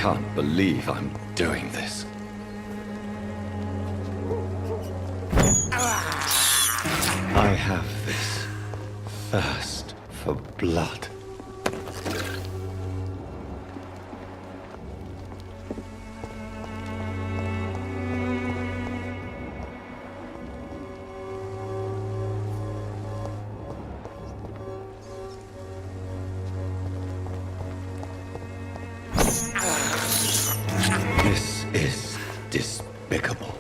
can't believe I'm doing this. I have this thirst for blood. This is despicable.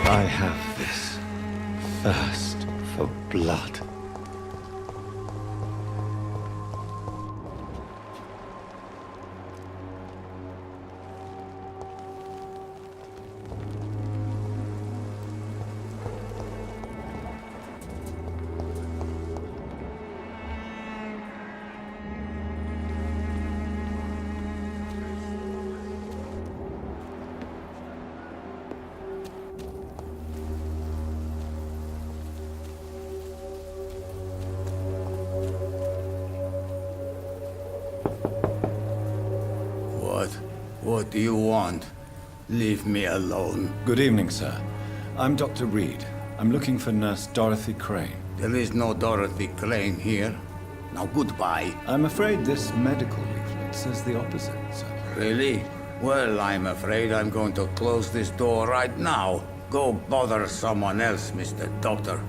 I have this thirst for blood. What do you want? Leave me alone. Good evening, sir. I'm Dr. Reed. I'm looking for Nurse Dorothy Crane. There is no Dorothy Crane here. Now goodbye. I'm afraid this medical leaflet says the opposite, sir. Really? Well, I'm afraid I'm going to close this door right now. Go bother someone else, Mr. Doctor.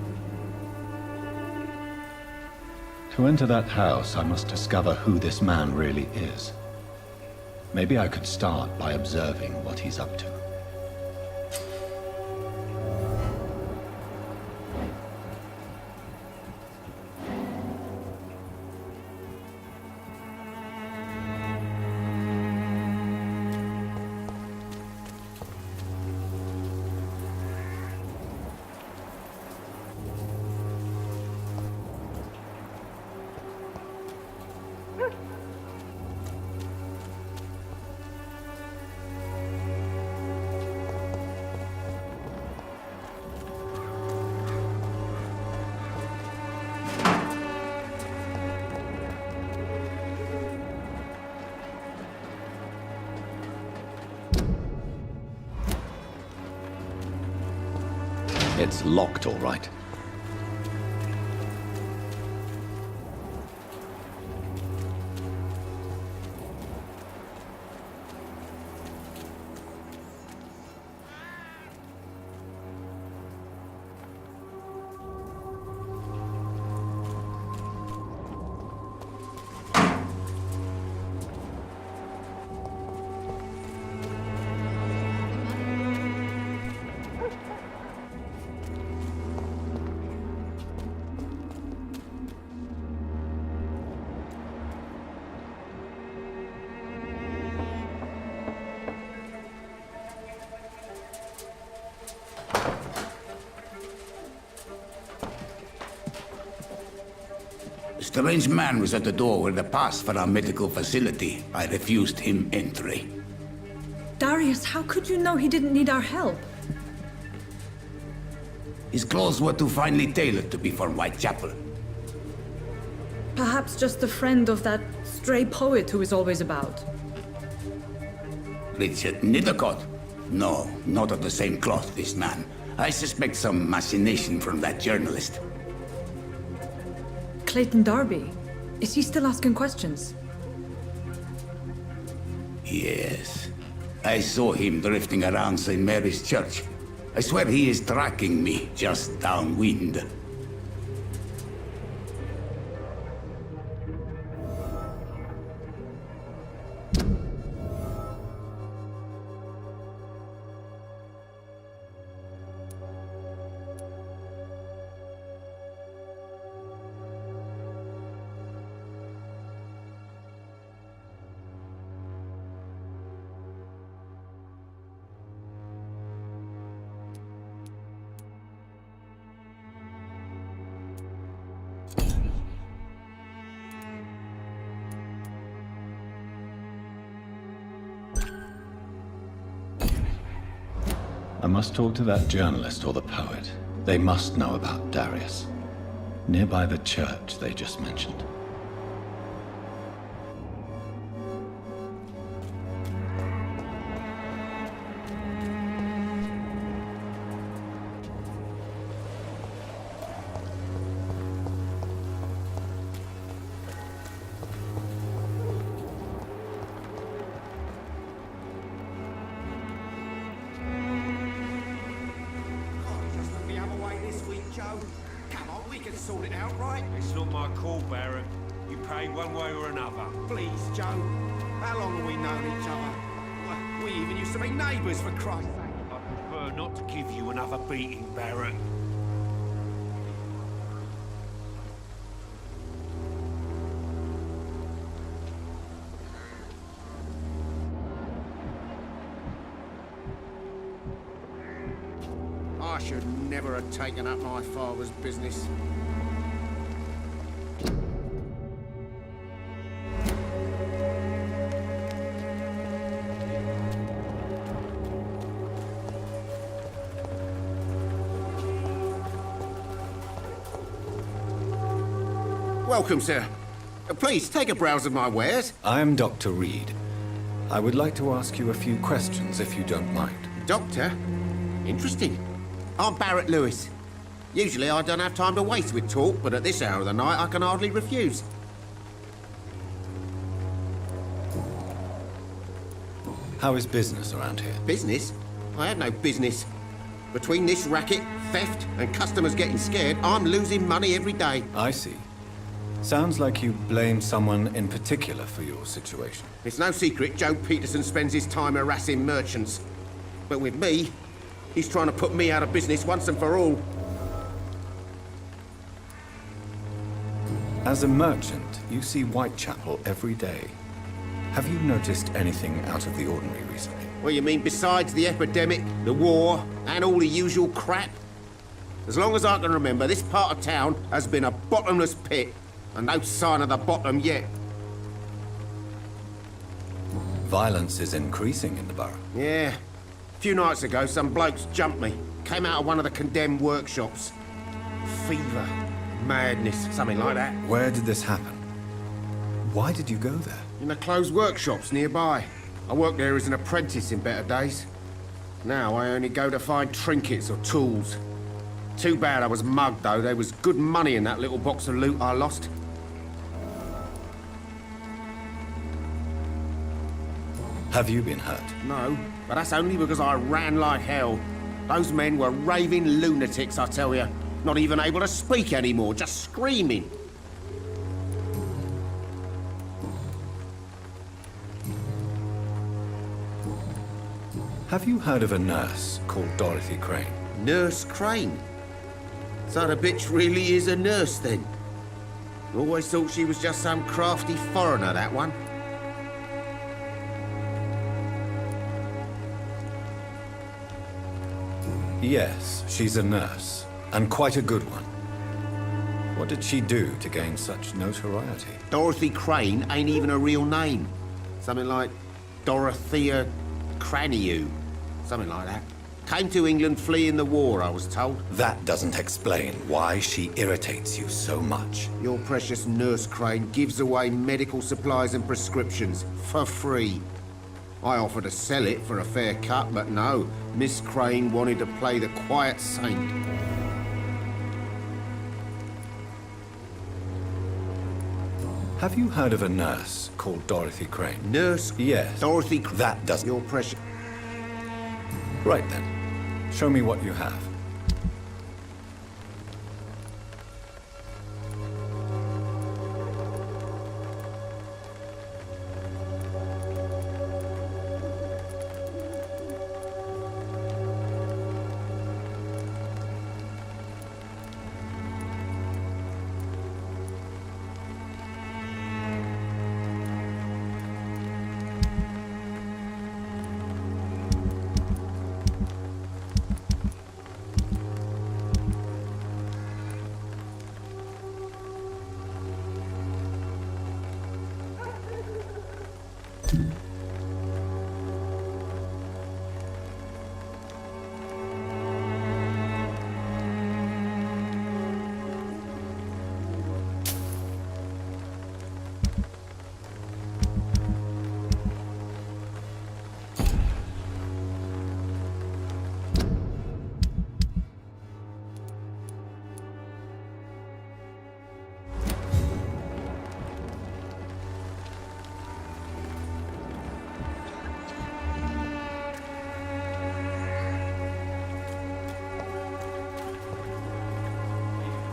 To enter that house, I must discover who this man really is. Maybe I could start by observing what he's up to. It's locked, all right. A strange man was at the door with a pass for our medical facility. I refused him entry. Darius, how could you know he didn't need our help? His clothes were too finely tailored to be from Whitechapel. Perhaps just a friend of that stray poet who is always about. Richard Nithercott? No, not of the same cloth, this man. I suspect some machination from that journalist. Clayton Darby. Is he still asking questions? Yes. I saw him drifting around St. Mary's Church. I swear he is tracking me just downwind. I must talk to that journalist or the poet. They must know about Darius. Nearby the church they just mentioned. Sort it out, right? It's not my call, Baron. You pay one way or another. Please, Joe. How long have we known each other? We even used to be neighbours, for Christ's sake. I prefer not to give you another beating, Baron. I should never have taken up my father's business. Welcome, sir. Please, take a browse of my wares. I am Dr. Reed. I would like to ask you a few questions, if you don't mind. Doctor? Interesting. I'm Barrett Lewis. Usually I don't have time to waste with talk, but at this hour of the night I can hardly refuse. How is business around here? Business? I have no business. Between this racket, theft, and customers getting scared, I'm losing money every day. I see. Sounds like you blame someone in particular for your situation. It's no secret Joe Peterson spends his time harassing merchants. But with me, he's trying to put me out of business once and for all. As a merchant, you see Whitechapel every day. Have you noticed anything out of the ordinary recently? What you mean besides the epidemic, the war, and all the usual crap? As long as I can remember, this part of town has been a bottomless pit, and no sign of the bottom yet. Violence is increasing in the borough. Yeah. A few nights ago, some blokes jumped me. Came out of one of the condemned workshops. Fever, madness, something like that. Where did this happen? Why did you go there? In the closed workshops nearby. I worked there as an apprentice in better days. Now I only go to find trinkets or tools. Too bad I was mugged, though. There was good money in that little box of loot I lost. Have you been hurt? No, but that's only because I ran like hell. Those men were raving lunatics, I tell you. Not even able to speak anymore, just screaming. Have you heard of a nurse called Dorothy Crane? Nurse Crane? So the bitch really is a nurse, then? Always thought she was just some crafty foreigner, that one. Yes, she's a nurse, and quite a good one. What did she do to gain such notoriety? Dorothy Crane ain't even a real name. Something like Dorothea Craniu. Something like that. Came to England fleeing the war, I was told. That doesn't explain why she irritates you so much. Your precious Nurse Crane gives away medical supplies and prescriptions for free. I offered to sell it for a fair cut, but no. Miss Crane wanted to play the quiet saint. Have you heard of a nurse called Dorothy Crane? Nurse? Yes. Dorothy That doesn't... Your precious... Right then. Show me what you have.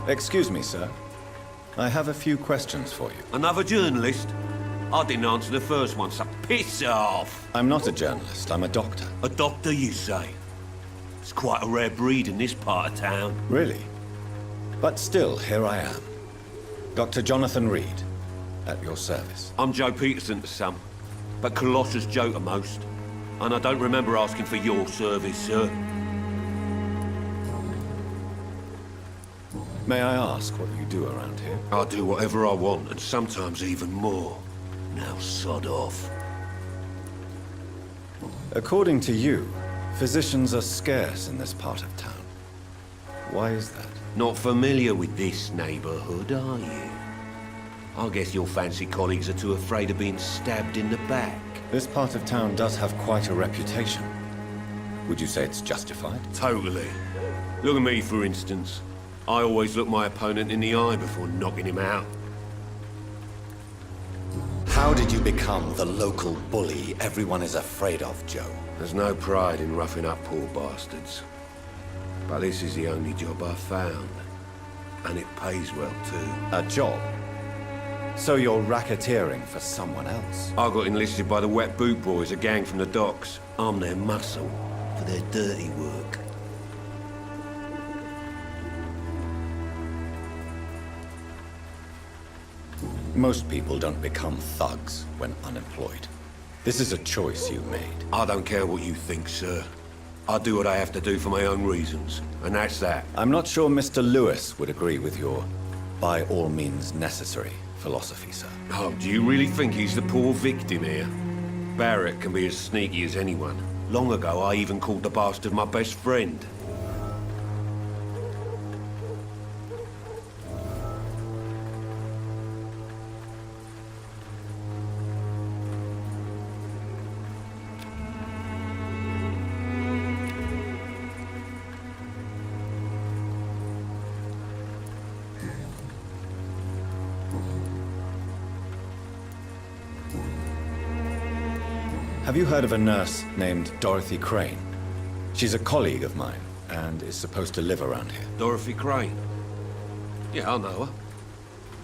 Excuse me, sir. I have a few questions for you. Another journalist? I didn't answer the first one, so piss off! I'm not a journalist, I'm a doctor. A doctor, you say? It's quite a rare breed in this part of town. Really? But still, here I am. Dr. Jonathan Reed, at your service. I'm Joe Peterson to some, but Colossus Joe to most. And I don't remember asking for your service, sir. May I ask what you do around here? I do whatever I want, and sometimes even more. Now sod off. According to you, physicians are scarce in this part of town. Why is that? Not familiar with this neighborhood, are you? I guess your fancy colleagues are too afraid of being stabbed in the back. This part of town does have quite a reputation. Would you say it's justified? Totally. Look at me, for instance. I always look my opponent in the eye before knocking him out. How did you become the local bully everyone is afraid of, Joe? There's no pride in roughing up poor bastards. But this is the only job I've found. And it pays well, too. A job? So you're racketeering for someone else? I got enlisted by the Wet Boot Boys, a gang from the docks. I'm their muscle for their dirty work. Most people don't become thugs when unemployed. This is a choice you made. I don't care what you think, sir. I do what I have to do for my own reasons, and that's that. I'm not sure Mr. Lewis would agree with your by all means necessary philosophy, sir. Oh, do you really think he's the poor victim here? Barrett can be as sneaky as anyone. Long ago, I even called the bastard my best friend. Have you heard of a nurse named Dorothy Crane? She's a colleague of mine, and is supposed to live around here. Dorothy Crane? Yeah, I know her.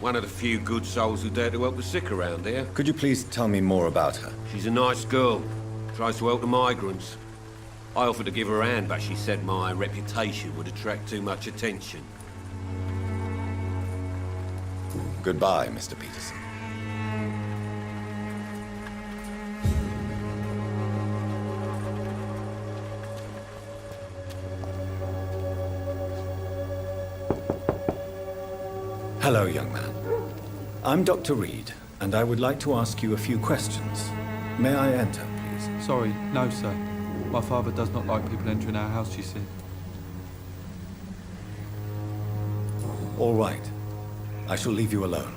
One of the few good souls who dare to help the sick around here. Could you please tell me more about her? She's a nice girl. Tries to help the migrants. I offered to give her a hand, but she said my reputation would attract too much attention. Goodbye, Mr. Peterson. Hello, young man. I'm Dr. Reed, and I would like to ask you a few questions. May I enter, please? Sorry, no, sir. My father does not like people entering our house, you see. All right. I shall leave you alone.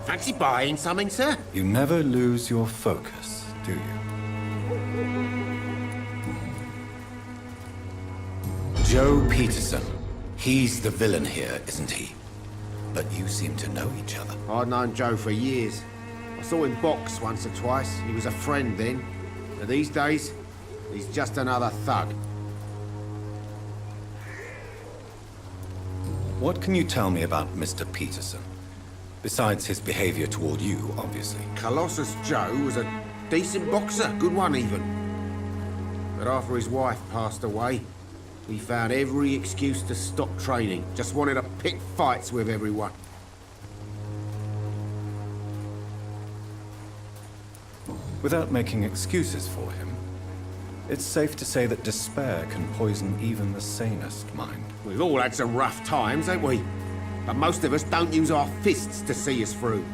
Fancy buying something, sir? You never lose your focus, do you? Joe Peterson. He's the villain here, isn't he? But you seem to know each other. I'd known Joe for years. I saw him box once or twice. He was a friend then. But these days, he's just another thug. What can you tell me about Mr. Peterson? Besides his behavior toward you, obviously. Colossus Joe was a decent boxer, good one even. But after his wife passed away, he found every excuse to stop training. Just wanted to pick fights with everyone. Without making excuses for him, it's safe to say that despair can poison even the sanest mind. We've all had some rough times, ain't we? But most of us don't use our fists to see us through.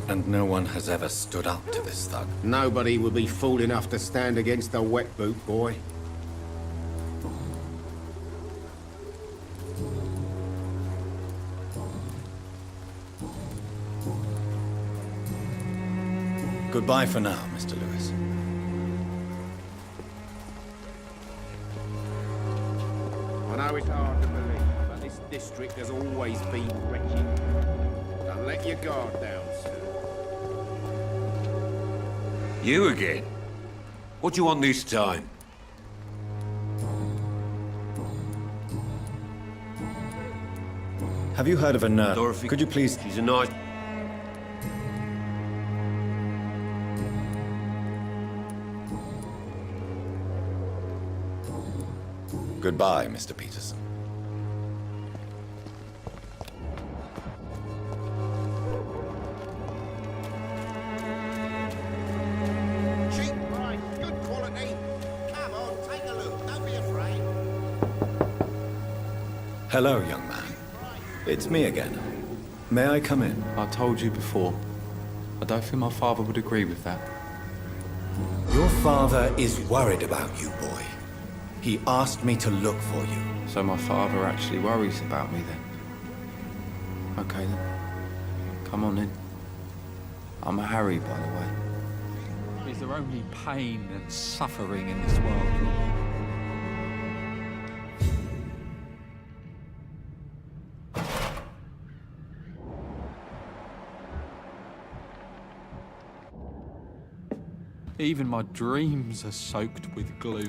And no one has ever stood up to this thug. Nobody would be fool enough to stand against the Wet Boot Boy. Goodbye for now, Mr. Lewis. I know it's hard to believe, but this district has always been wretched. Don't let your guard down, sir. You again? What do you want this time? Have you heard of an, Dorothy? Could you please... She's a nice... Goodbye, Mr. Peterson. Cheap price, good quality. Come on, take a look. Don't be afraid. Hello, young man. It's me again. May I come in? I told you before. I don't think my father would agree with that. Your father is worried about you, boy. He asked me to look for you. So my father actually worries about me then? Okay then. Come on in. I'm a Harry, by the way. Is there only pain and suffering in this world? Even my dreams are soaked with glue.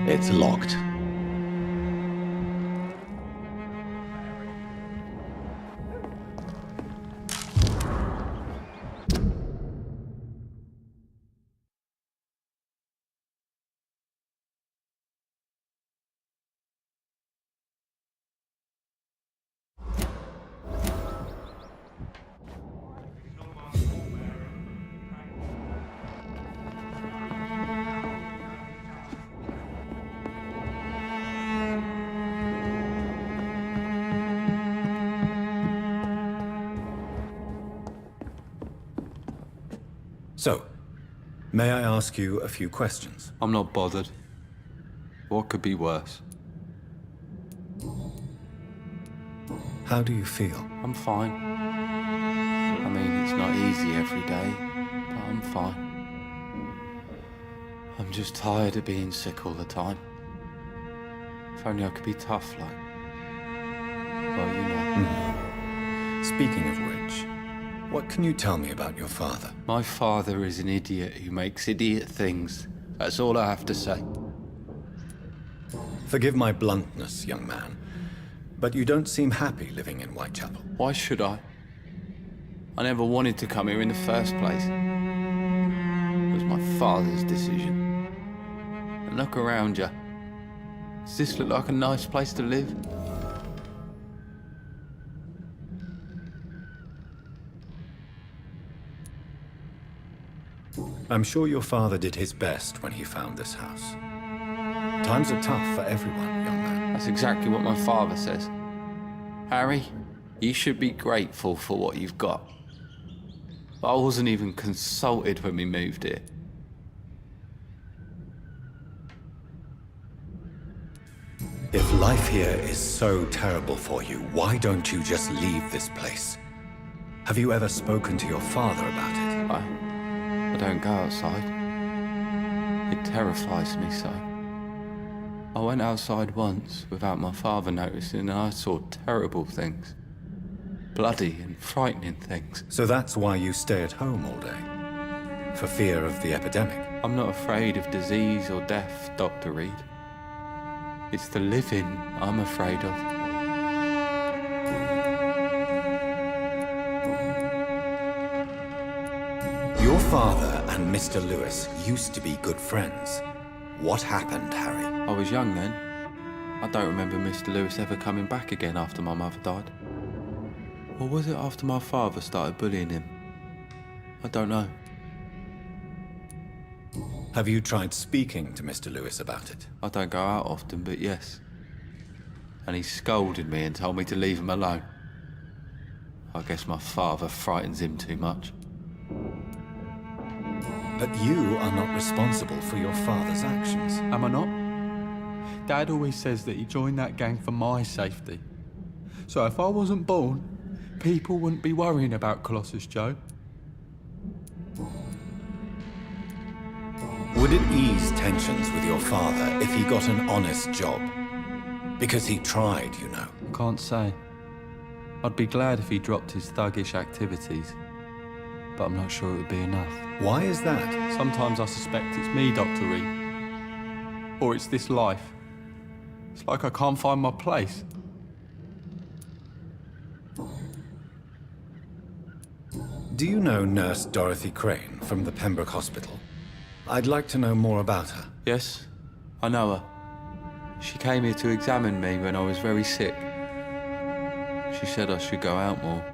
It's locked. So, may I ask you a few questions? I'm not bothered. What could be worse? How do you feel? I'm fine. I mean, it's not easy every day, but I'm fine. I'm just tired of being sick all the time. If only I could be tough like... Well, you know. Speaking of which, what can you tell me about your father? My father is an idiot who makes idiot things. That's all I have to say. Forgive my bluntness, young man, but you don't seem happy living in Whitechapel. Why should I? I never wanted to come here in the first place. It was my father's decision. And look around you. Does this look like a nice place to live? I'm sure your father did his best when he found this house. Times are tough for everyone, young man. That's exactly what my father says. Harry, you should be grateful for what you've got. But I wasn't even consulted when we moved here. If life here is so terrible for you, why don't you just leave this place? Have you ever spoken to your father about it? I don't go outside. It terrifies me so. I went outside once without my father noticing and I saw terrible things. Bloody and frightening things. So that's why you stay at home all day? For fear of the epidemic? I'm not afraid of disease or death, Dr. Reed. It's the living I'm afraid of. Your father and Mr. Lewis used to be good friends. What happened, Harry? I was young then. I don't remember Mr. Lewis ever coming back again after my mother died. Or was it after my father started bullying him? I don't know. Have you tried speaking to Mr. Lewis about it? I don't go out often, but yes. And he scolded me and told me to leave him alone. I guess my father frightens him too much. But you are not responsible for your father's actions. Am I not? Dad always says that he joined that gang for my safety. So if I wasn't born, people wouldn't be worrying about Colossus Joe. Would it ease tensions with your father if he got an honest job? Because he tried, you know. Can't say. I'd be glad if he dropped his thuggish activities, but I'm not sure it would be enough. Why is that? Sometimes I suspect it's me, Dr. Reed. Or it's this life. It's like I can't find my place. Do you know Nurse Dorothy Crane from the Pembroke Hospital? I'd like to know more about her. Yes, I know her. She came here to examine me when I was very sick. She said I should go out more.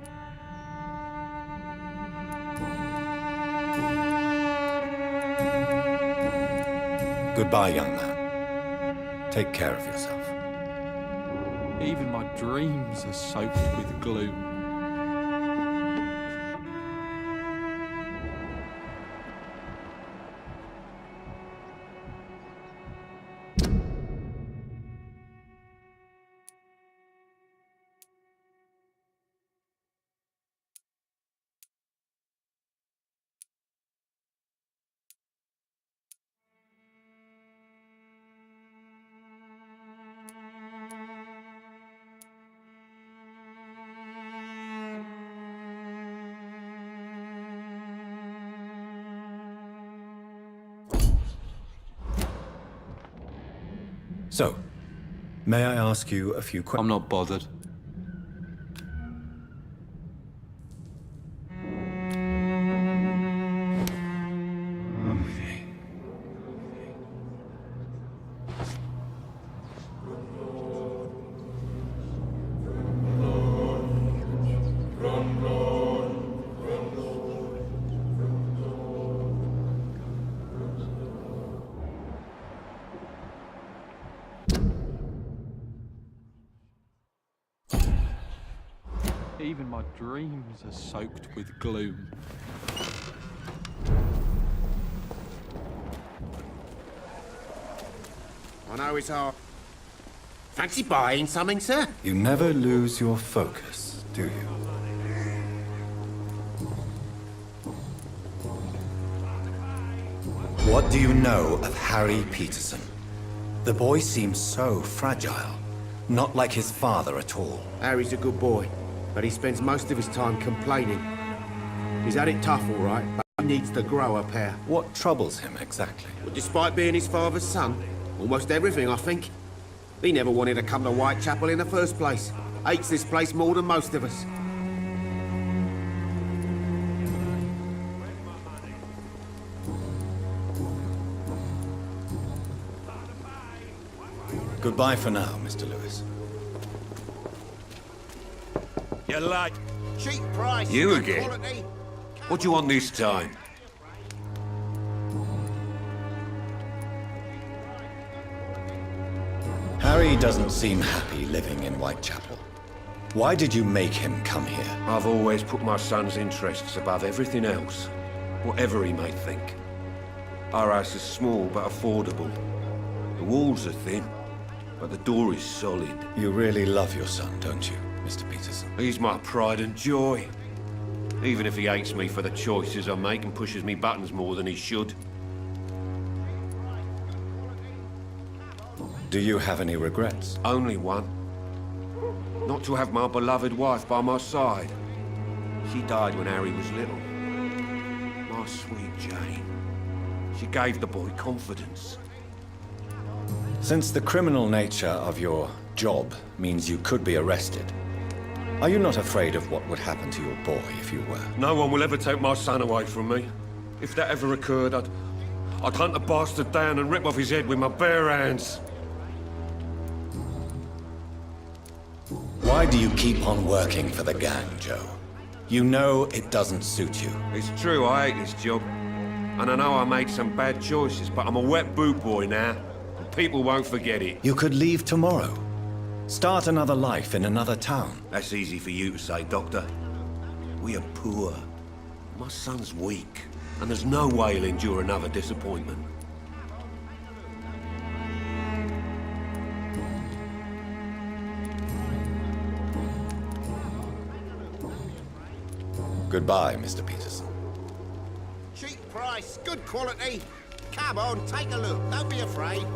Goodbye, young man. Take care of yourself. Even my dreams are soaked with gloom. So, may I ask you a few questions? I'm not bothered. Even my dreams are soaked with gloom. I know it's hard. Fancy buying something, sir? You never lose your focus, do you? What do you know of Harry Peterson? The boy seems so fragile. Not like his father at all. Harry's a good boy, but he spends most of his time complaining. He's had it tough, all right, but he needs to grow a pair. What troubles him exactly? But despite being his father's son, almost everything, I think. He never wanted to come to Whitechapel in the first place. Hates this place more than most of us. Goodbye for now, Mr. Lewis. You're late. Cheap price. You good again? quality. What do you want this time? Harry doesn't seem happy living in Whitechapel. Why did you make him come here? I've always put my son's interests above everything else, whatever he may think. Our house is small but affordable. The walls are thin, but the door is solid. You really love your son, don't you, Mr. Peterson? He's my pride and joy. Even if he hates me for the choices I make and pushes me buttons more than he should. Do you have any regrets? Only one. Not to have my beloved wife by my side. She died when Harry was little. My sweet Jane. She gave the boy confidence. Since the criminal nature of your job means you could be arrested, are you not afraid of what would happen to your boy if you were? No one will ever take my son away from me. If that ever occurred, I'd hunt the bastard down and rip off his head with my bare hands. Why do you keep on working for the gang, Joe? You know it doesn't suit you. It's true, I hate this job. And I know I made some bad choices, but I'm a wet boot boy now. And people won't forget it. You could leave tomorrow. Start another life in another town. That's easy for you to say, Doctor. We are poor. My son's weak. And there's no way he'll endure another disappointment. Goodbye, Mr. Peterson. Cheap price, good quality. Come on, take a look. Don't be afraid.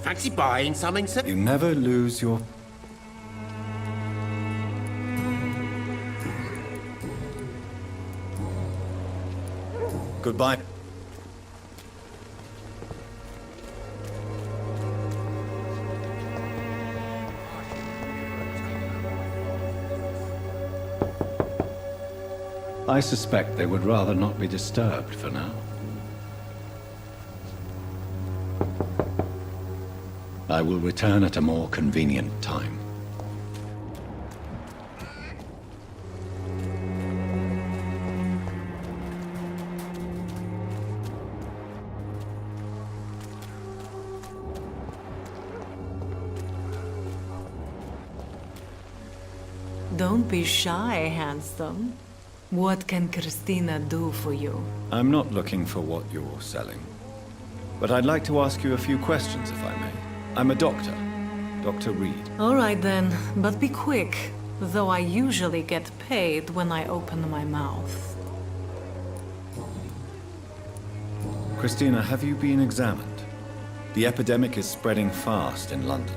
Fancy buying something, sir? You never lose your... Goodbye. I suspect they would rather not be disturbed for now. I will return at a more convenient time. Don't be shy, handsome. What can Christina do for you? I'm not looking for what you're selling. But I'd like to ask you a few questions, if I may. I'm a doctor. Dr. Reed. All right then, but be quick. Though I usually get paid when I open my mouth. Christina, have you been examined? The epidemic is spreading fast in London,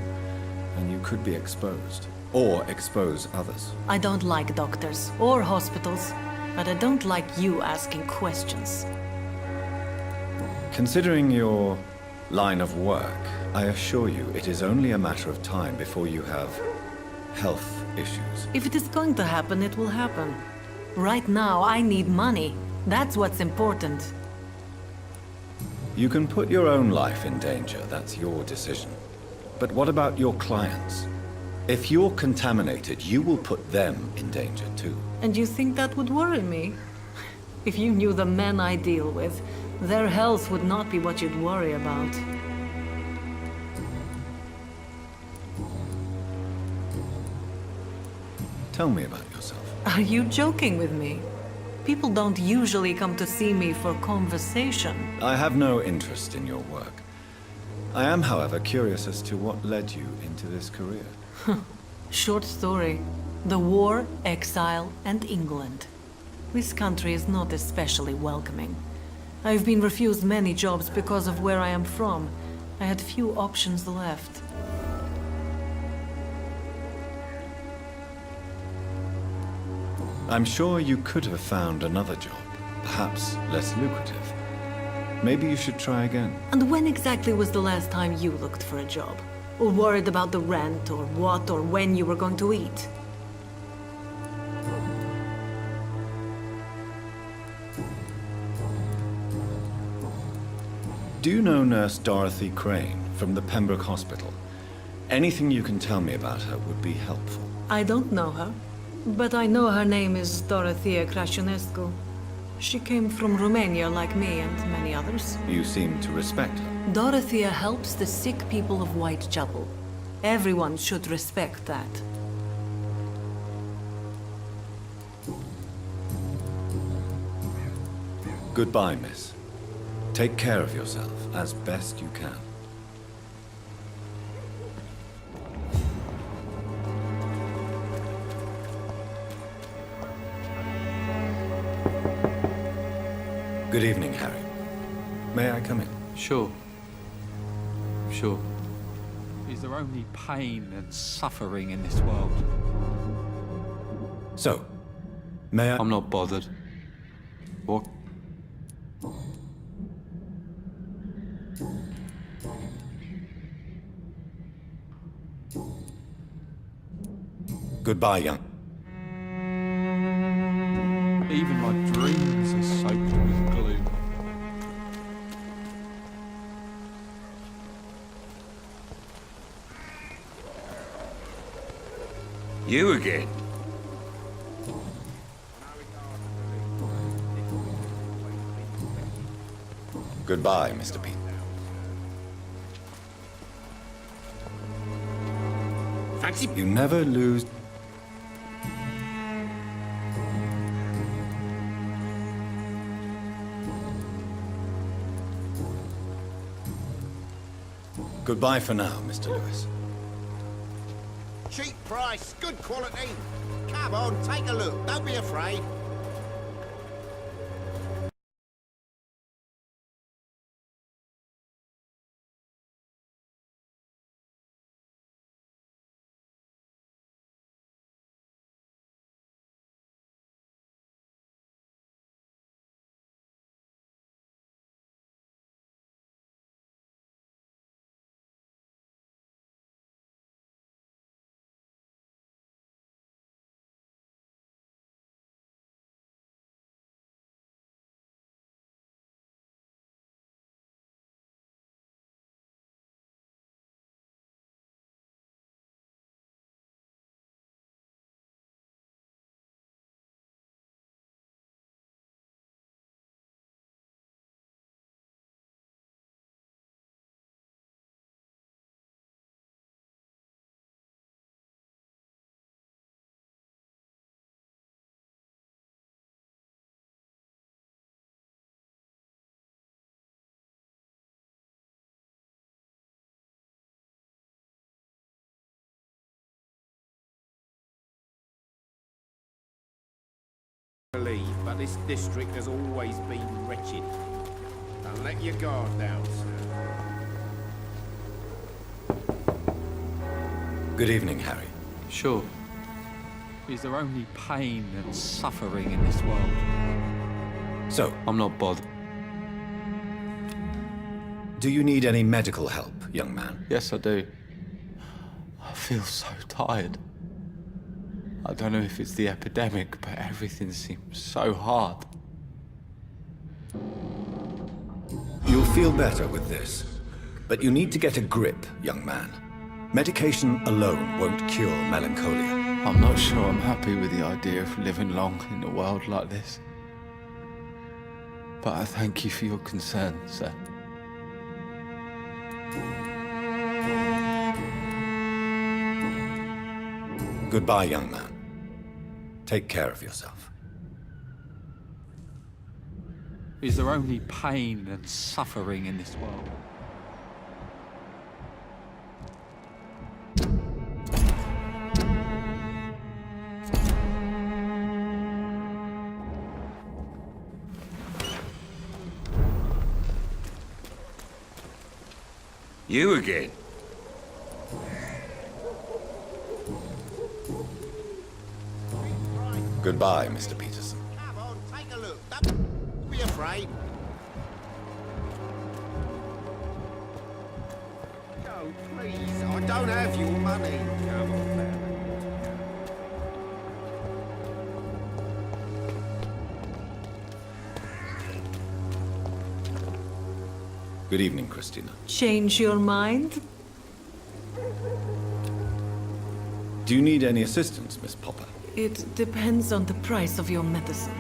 and you could be exposed. Or expose others. I don't like doctors or hospitals, but I don't like you asking questions. Considering your line of work, I assure you it is only a matter of time before you have health issues. If it is going to happen, it will happen. Right now, I need money. That's what's important. You can put your own life in danger, that's your decision. But what about your clients? If you're contaminated, you will put them in danger too. And you think that would worry me? If you knew the men I deal with, their health would not be what you'd worry about. Tell me about yourself. Are you joking with me? People don't usually come to see me for conversation. I have no interest in your work. I am, however, curious as to what led you into this career. Short story. The war, exile, and England. This country is not especially welcoming. I've been refused many jobs because of where I am from. I had few options left. I'm sure you could have found another job, perhaps less lucrative. Maybe you should try again. And when exactly was the last time you looked for a job? Or worried about the rent, or what, or when you were going to eat? Do you know Nurse Dorothy Crane from the Pembroke Hospital? Anything you can tell me about her would be helpful. I don't know her, but I know her name is Dorothea Crăciunescu. She came from Romania like me and many others. You seem to respect her. Dorothea helps the sick people of Whitechapel. Everyone should respect that. Goodbye, miss. Take care of yourself as best you can. Good evening, Harry. May I come in? Sure. Sure. Is there only pain and suffering in this world? So, may I... I'm not bothered. What? Goodbye, young. Even my dreams are soaked with gloom. You again? Goodbye, Mr. Pete. Fancy... You never lose... Goodbye for now, Mr. Lewis. Cheap price, good quality. Come on, take a look. Don't be afraid. But this district has always been wretched. Don't let your guard down, sir. Good evening, Harry. Sure. Is there only pain and suffering in this world? So, I'm not bothered. do you need any medical help, young man? Yes, I do. I feel so tired. I don't know if it's the epidemic, but everything seems so hard. You'll feel better with this. But you need to get a grip, young man. Medication alone won't cure melancholia. I'm not sure I'm happy with the idea of living long in a world like this. But I thank you for your concern, sir. Goodbye, young man. Take care of yourself. Is there only pain and suffering in this world? You again? Goodbye, Mr. Peterson. Come on, take a look. Don't be afraid. No, please. I don't have your money. Come on, now. Good evening, Christina. Change your mind? Do you need any assistance, Miss Popper? It depends on the price of your medicine.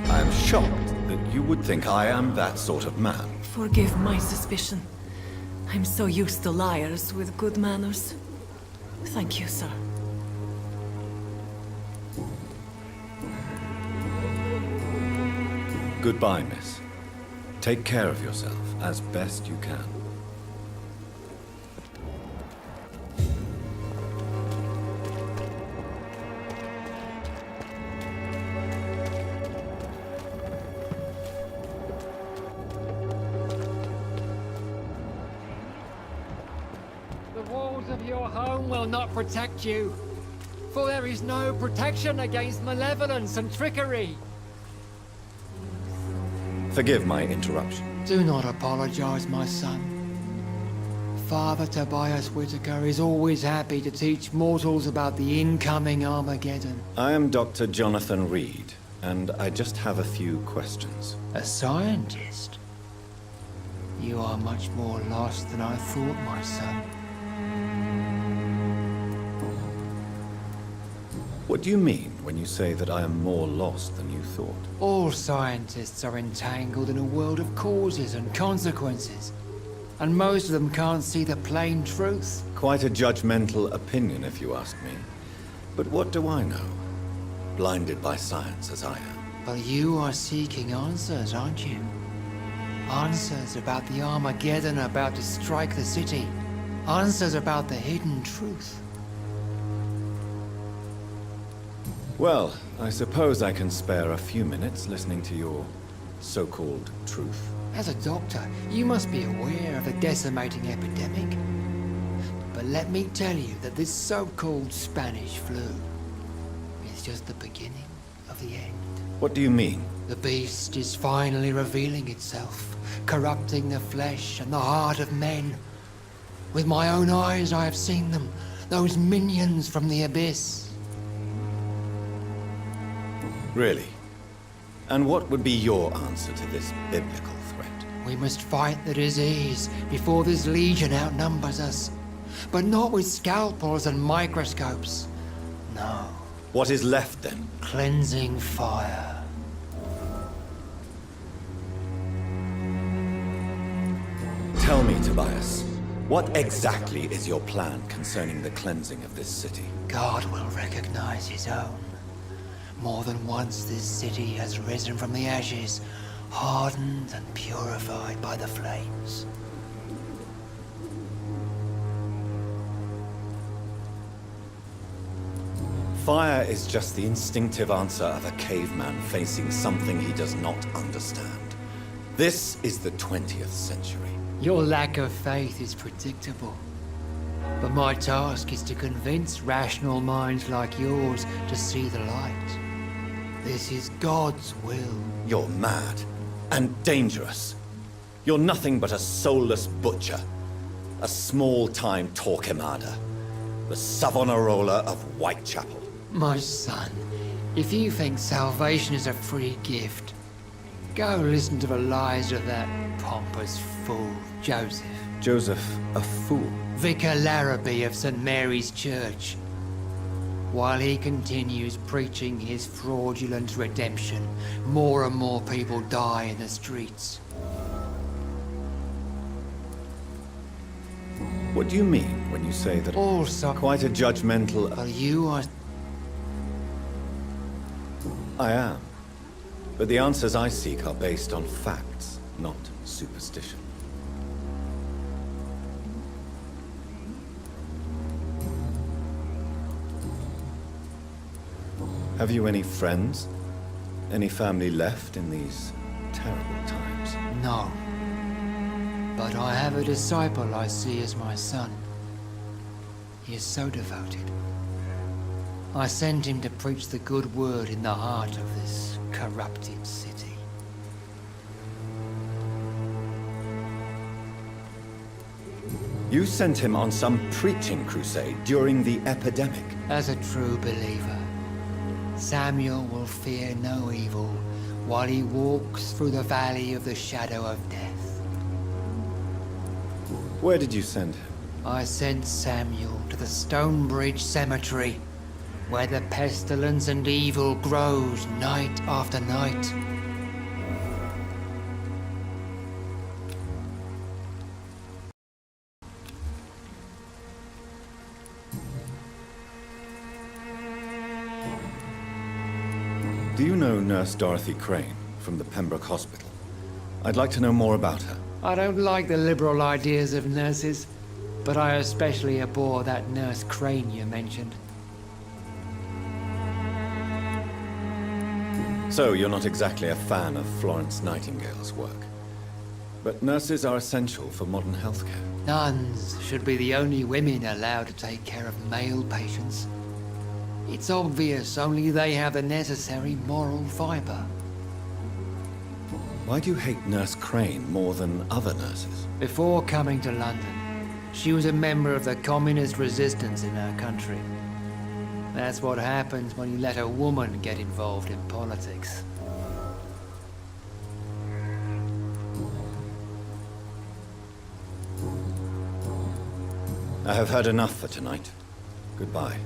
I am shocked that you would think I am that sort of man. Forgive my suspicion. I'm so used to liars with good manners. Thank you, sir. Goodbye, miss. Take care of yourself as best you can. The walls of your home will not protect you, for there is no protection against malevolence and trickery. Forgive my interruption. Do not apologize, my son. Father Tobias Whitaker is always happy to teach mortals about the incoming Armageddon. I am Dr. Jonathan Reed, and I just have a few questions. A scientist? You are much more lost than I thought, my son. What do you mean when you say that I am more lost than you thought? All scientists are entangled in a world of causes and consequences, and most of them can't see the plain truth. Quite a judgmental opinion, if you ask me. But what do I know? Blinded by science as I am. But you are seeking answers, aren't you? Answers about the Armageddon about to strike the city. Answers about the hidden truth. Well, I suppose I can spare a few minutes listening to your so-called truth. As a doctor, you must be aware of the decimating epidemic. But let me tell you that this so-called Spanish flu is just the beginning of the end. What do you mean? The beast is finally revealing itself, corrupting the flesh and the heart of men. With my own eyes I have seen them, those minions from the abyss. Really? And what would be your answer to this biblical threat? We must fight the disease before this legion outnumbers us. But not with scalpels and microscopes. No. What is left then? Cleansing fire. Tell me, Tobias, what exactly is your plan concerning the cleansing of this city? God will recognize his own. More than once this city has risen from the ashes, hardened and purified by the flames. Fire is just the instinctive answer of a caveman facing something he does not understand. This is the 20th century. Your lack of faith is predictable. But my task is to convince rational minds like yours to see the light. This is God's will. You're mad and dangerous. You're nothing but a soulless butcher. A small-time Torquemada. The Savonarola of Whitechapel. My son, if you think salvation is a free gift, go listen to the lies of that pompous fool, Joseph. Joseph, a fool? Vicar Larrabee of St. Mary's Church. While he continues preaching his fraudulent redemption, more and more people die in the streets. What do you mean when you say that? Also, Quite a judgmental... well, you are... I am. But the answers I seek are based on facts, not superstition. Have you any friends? Any family left in these terrible times? No. But I have a disciple I see as my son. He is so devoted. I sent him to preach the good word in the heart of this corrupted city. You sent him on some preaching crusade during the epidemic. As a true believer, Samuel will fear no evil while he walks through the valley of the shadow of death. Where did you send him? I sent Samuel to the Stonebridge Cemetery, where the pestilence and evil grows night after night. Do you know Nurse Dorothy Crane from the Pembroke Hospital? I'd like to know more about her. I don't like the liberal ideas of nurses, but I especially abhor that Nurse Crane you mentioned. So you're not exactly a fan of Florence Nightingale's work. But nurses are essential for modern healthcare. Nuns should be the only women allowed to take care of male patients. It's obvious only they have the necessary moral fiber. Why do you hate Nurse Crane more than other nurses? Before coming to London, she was a member of the communist resistance in our country. That's what happens when you let a woman get involved in politics. I have heard enough for tonight. Goodbye.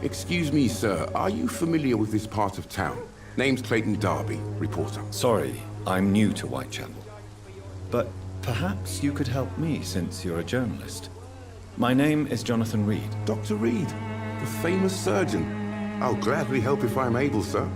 Excuse me, sir. Are you familiar with this part of town? Name's Clayton Darby, reporter. Sorry, I'm new to Whitechapel. But perhaps you could help me since you're a journalist. My name is Jonathan Reed. Dr. Reed, the famous surgeon. I'll gladly help if I'm able, sir.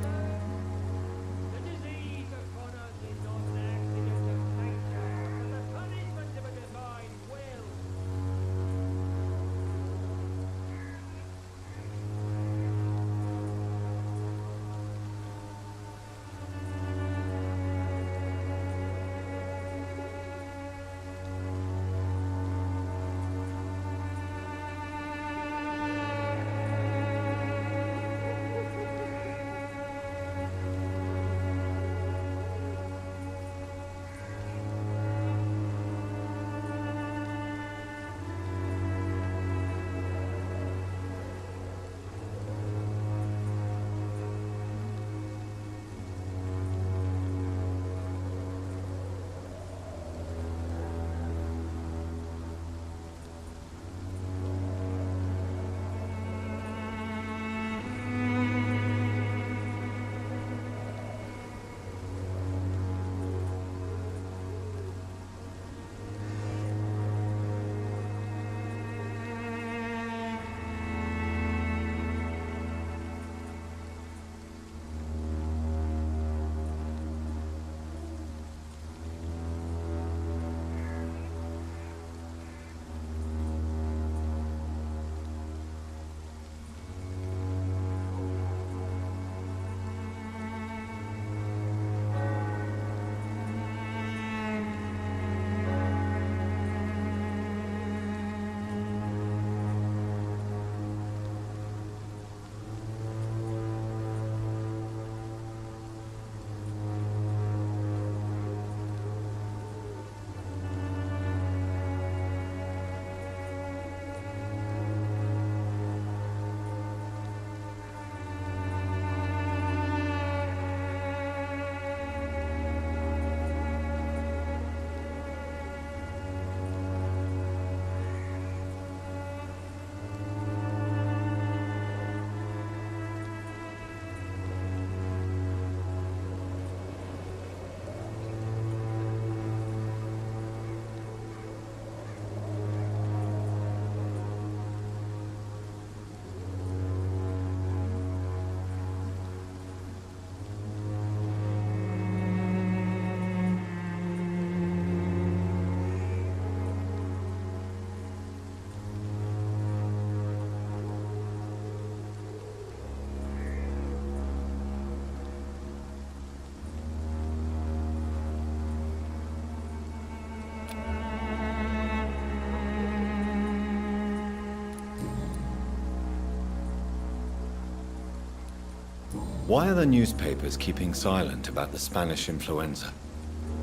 Why are the newspapers keeping silent about the Spanish influenza?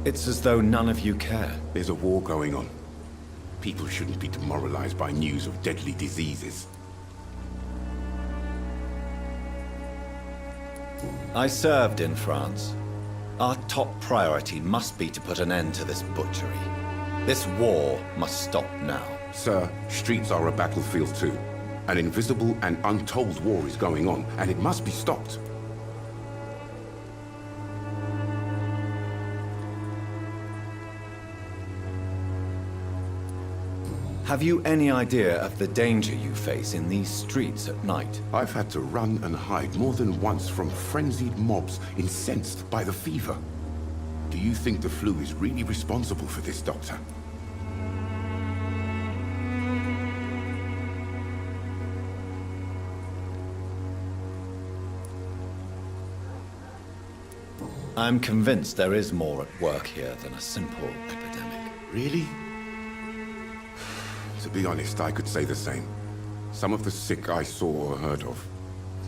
It's as though none of you care. There's a war going on. People shouldn't be demoralized by news of deadly diseases. I served in France. Our top priority must be to put an end to this butchery. This war must stop now. Sir, streets are a battlefield too. An invisible and untold war is going on, and it must be stopped. Have you any idea of the danger you face in these streets at night? I've had to run and hide more than once from frenzied mobs incensed by the fever. Do you think the flu is really responsible for this, Doctor? I'm convinced there is more at work here than a simple epidemic. Really? To be honest, I could say the same. Some of the sick I saw or heard of.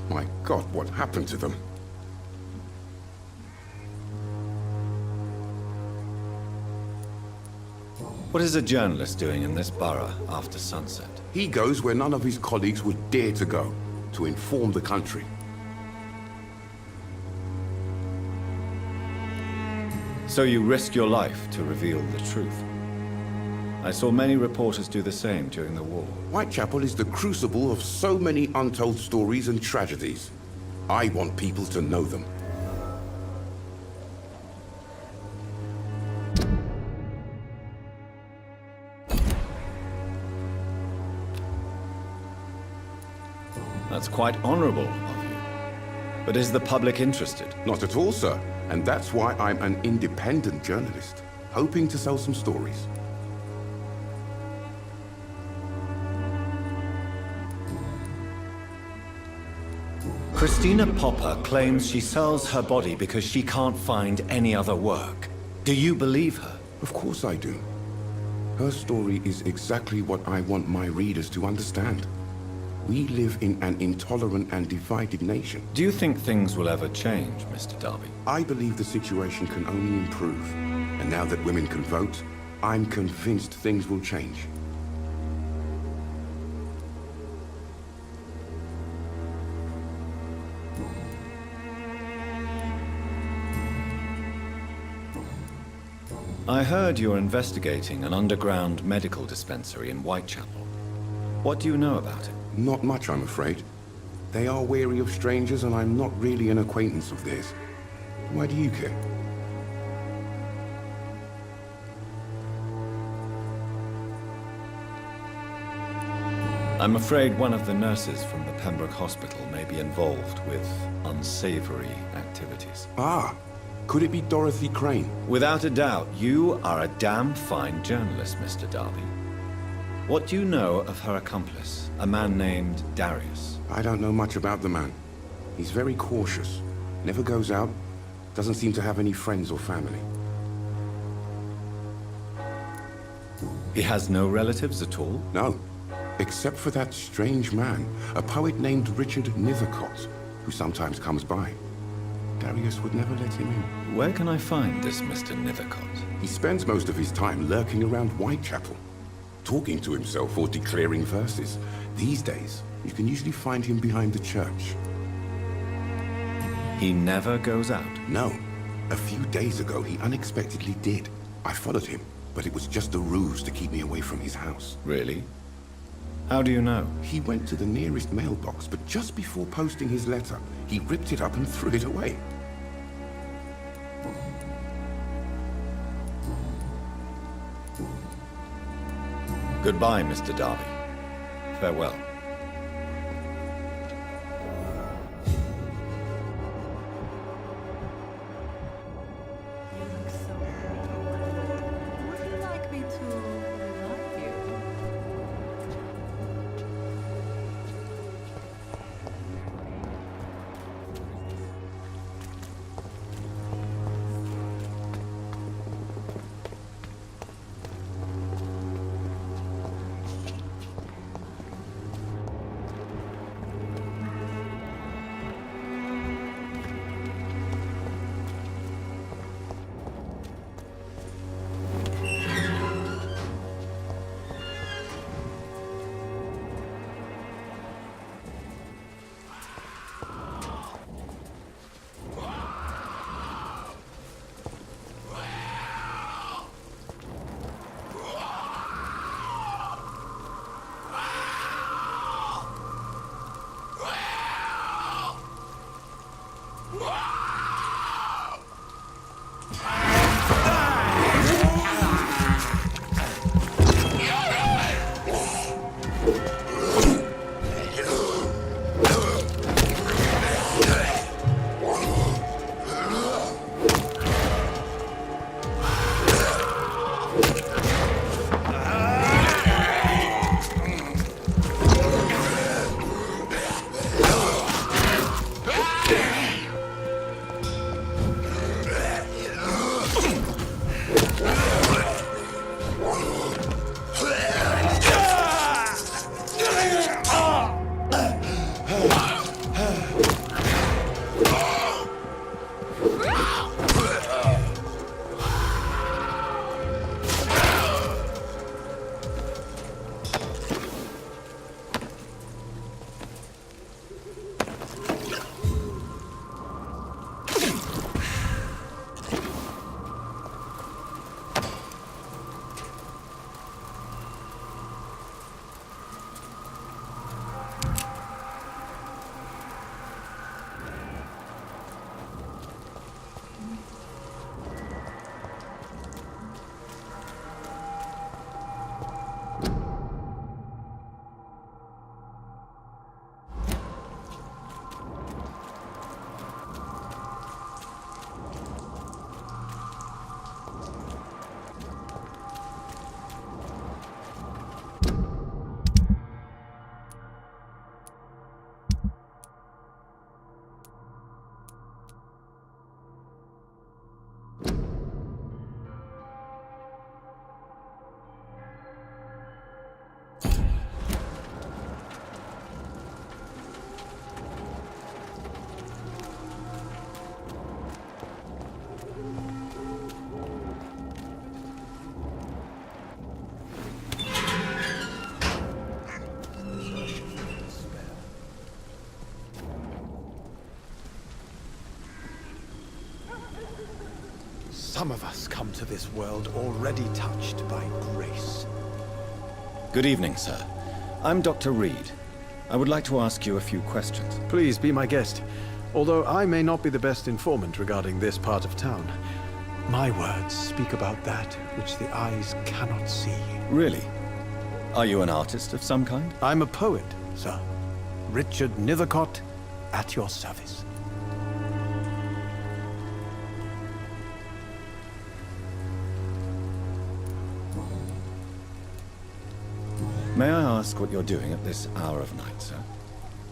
My God, what happened to them? What is a journalist doing in this borough after sunset? He goes where none of his colleagues would dare to go, to inform the country. So you risk your life to reveal the truth. I saw many reporters do the same during the war. Whitechapel is the crucible of so many untold stories and tragedies. I want people to know them. That's quite honorable of you. But is the public interested? Not at all, sir. And that's why I'm an independent journalist, hoping to sell some stories. Christina Popper claims she sells her body because she can't find any other work. Do you believe her? Of course I do. Her story is exactly what I want my readers to understand. We live in an intolerant and divided nation. Do you think things will ever change, Mr. Darby? I believe the situation can only improve. And now that women can vote, I'm convinced things will change. I heard you're investigating an underground medical dispensary in Whitechapel. What do you know about it? Not much, I'm afraid. They are wary of strangers, and I'm not really an acquaintance of theirs. Why do you care? I'm afraid one of the nurses from the Pembroke Hospital may be involved with unsavory activities. Ah, could it be Dorothy Crane? Without a doubt, you are a damn fine journalist, Mr. Darby. What do you know of her accomplice, a man named Darius? I don't know much about the man. He's very cautious. Never goes out. Doesn't seem to have any friends or family. He has no relatives at all? No. Except for that strange man, a poet named Richard Nethercott, who sometimes comes by. Darius would never let him in. Where can I find this Mr. Nethercott? He spends most of his time lurking around Whitechapel, talking to himself or declaring verses. These days, you can usually find him behind the church. He never goes out? No. A few days ago, he unexpectedly did. I followed him, but it was just a ruse to keep me away from his house. Really? How do you know? He went to the nearest mailbox, but just before posting his letter, he ripped it up and threw it away. Goodbye, Mr. Darby. Farewell. Would you like me to revive you? Some of us come to this world already touched by grace. Good evening, sir. I'm Dr. Reed. I would like to ask you a few questions. Please be my guest. Although I may not be the best informant regarding this part of town, my words speak about that which the eyes cannot see. Really? Are you an artist of some kind? I'm a poet, sir. Richard Nethercott, at your service. May I ask what you're doing at this hour of night, sir?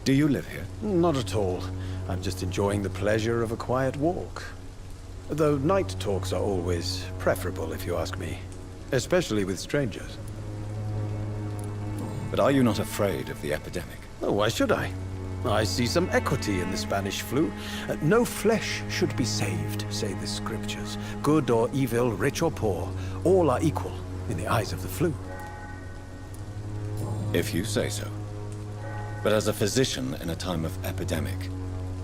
Do you live here? Not at all. I'm just enjoying the pleasure of a quiet walk. Though night talks are always preferable, if you ask me. Especially with strangers. But are you not afraid of the epidemic? Oh, why should I? I see some equity in the Spanish flu. No flesh should be saved, say the scriptures. Good or evil, rich or poor, all are equal in the eyes of the flu. If you say so. But as a physician in a time of epidemic,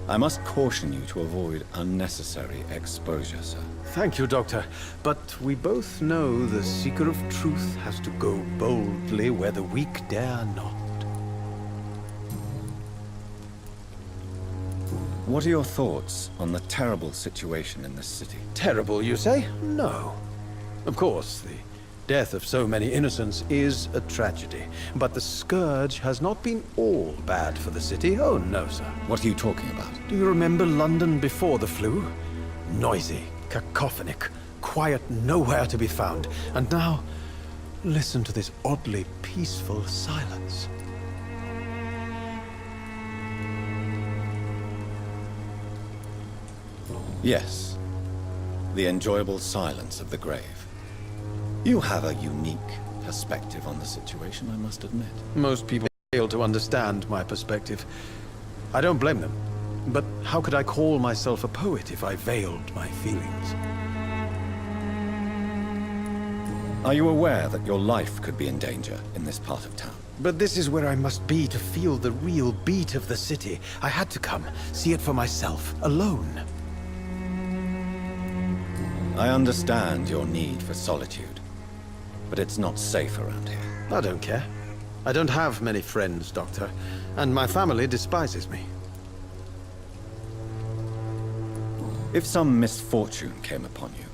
I must caution you to avoid unnecessary exposure, sir. Thank you, Doctor. But we both know the seeker of truth has to go boldly where the weak dare not. What are your thoughts on the terrible situation in this city? Terrible, you say? No. Of course, the death of so many innocents is a tragedy. But the scourge has not been all bad for the city. Oh, no, sir. What are you talking about? Do you remember London before the flu? Noisy, cacophonic, quiet nowhere to be found. And now, listen to this oddly peaceful silence. Yes. The enjoyable silence of the grave. You have a unique perspective on the situation, I must admit. Most people fail to understand my perspective. I don't blame them. But how could I call myself a poet if I veiled my feelings? Are you aware that your life could be in danger in this part of town? But this is where I must be to feel the real beat of the city. I had to come, see it for myself, alone. I understand your need for solitude, but it's not safe around here. I don't care. I don't have many friends, Doctor, and my family despises me. If some misfortune came upon you,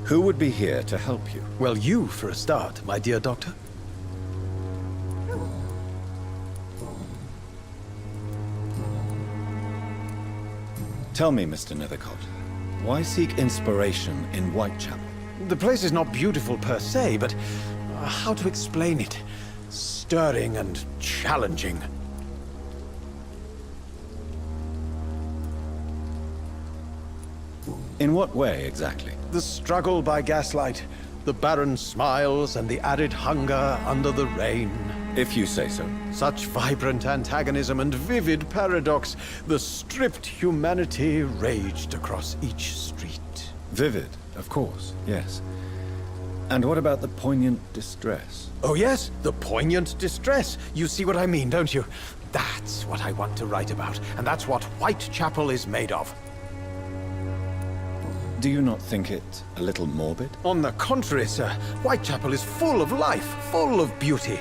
who would be here to help you? Well, you, for a start, my dear Doctor. Tell me, Mr. Nethercott, why seek inspiration in Whitechapel? The place is not beautiful per se, but how to explain it? Stirring and challenging. In what way, exactly? The struggle by gaslight, the barren smiles, and the arid hunger under the rain. If you say so. Such vibrant antagonism and vivid paradox. The stripped humanity raged across each street. Vivid, of course, yes. And what about the poignant distress? Oh yes, the poignant distress. You see what I mean, don't you? That's what I want to write about, and that's what Whitechapel is made of. Do you not think it a little morbid? On the contrary, sir. Whitechapel is full of life, full of beauty.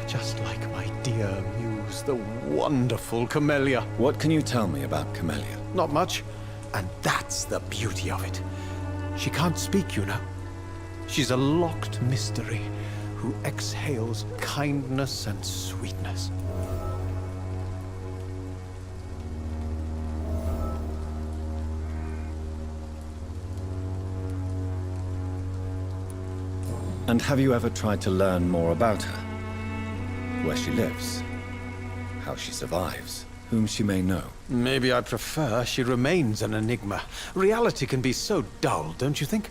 Just like my dear muse, the wonderful Camellia. What can you tell me about Camellia? Not much. And that's the beauty of it. She can't speak, you know. She's a locked mystery who exhales kindness and sweetness. And have you ever tried to learn more about her? Where she lives? How she survives? Whom she may know? Maybe I prefer she remains an enigma. Reality can be so dull, don't you think?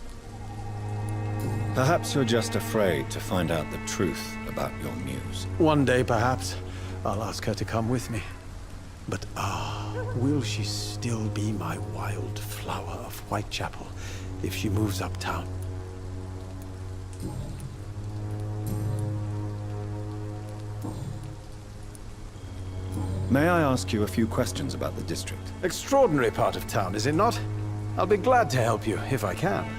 Perhaps you're just afraid to find out the truth about your muse. One day, perhaps, I'll ask her to come with me. But will she still be my wild flower of Whitechapel if she moves uptown? May I ask you a few questions about the district? Extraordinary part of town, is it not? I'll be glad to help you, if I can.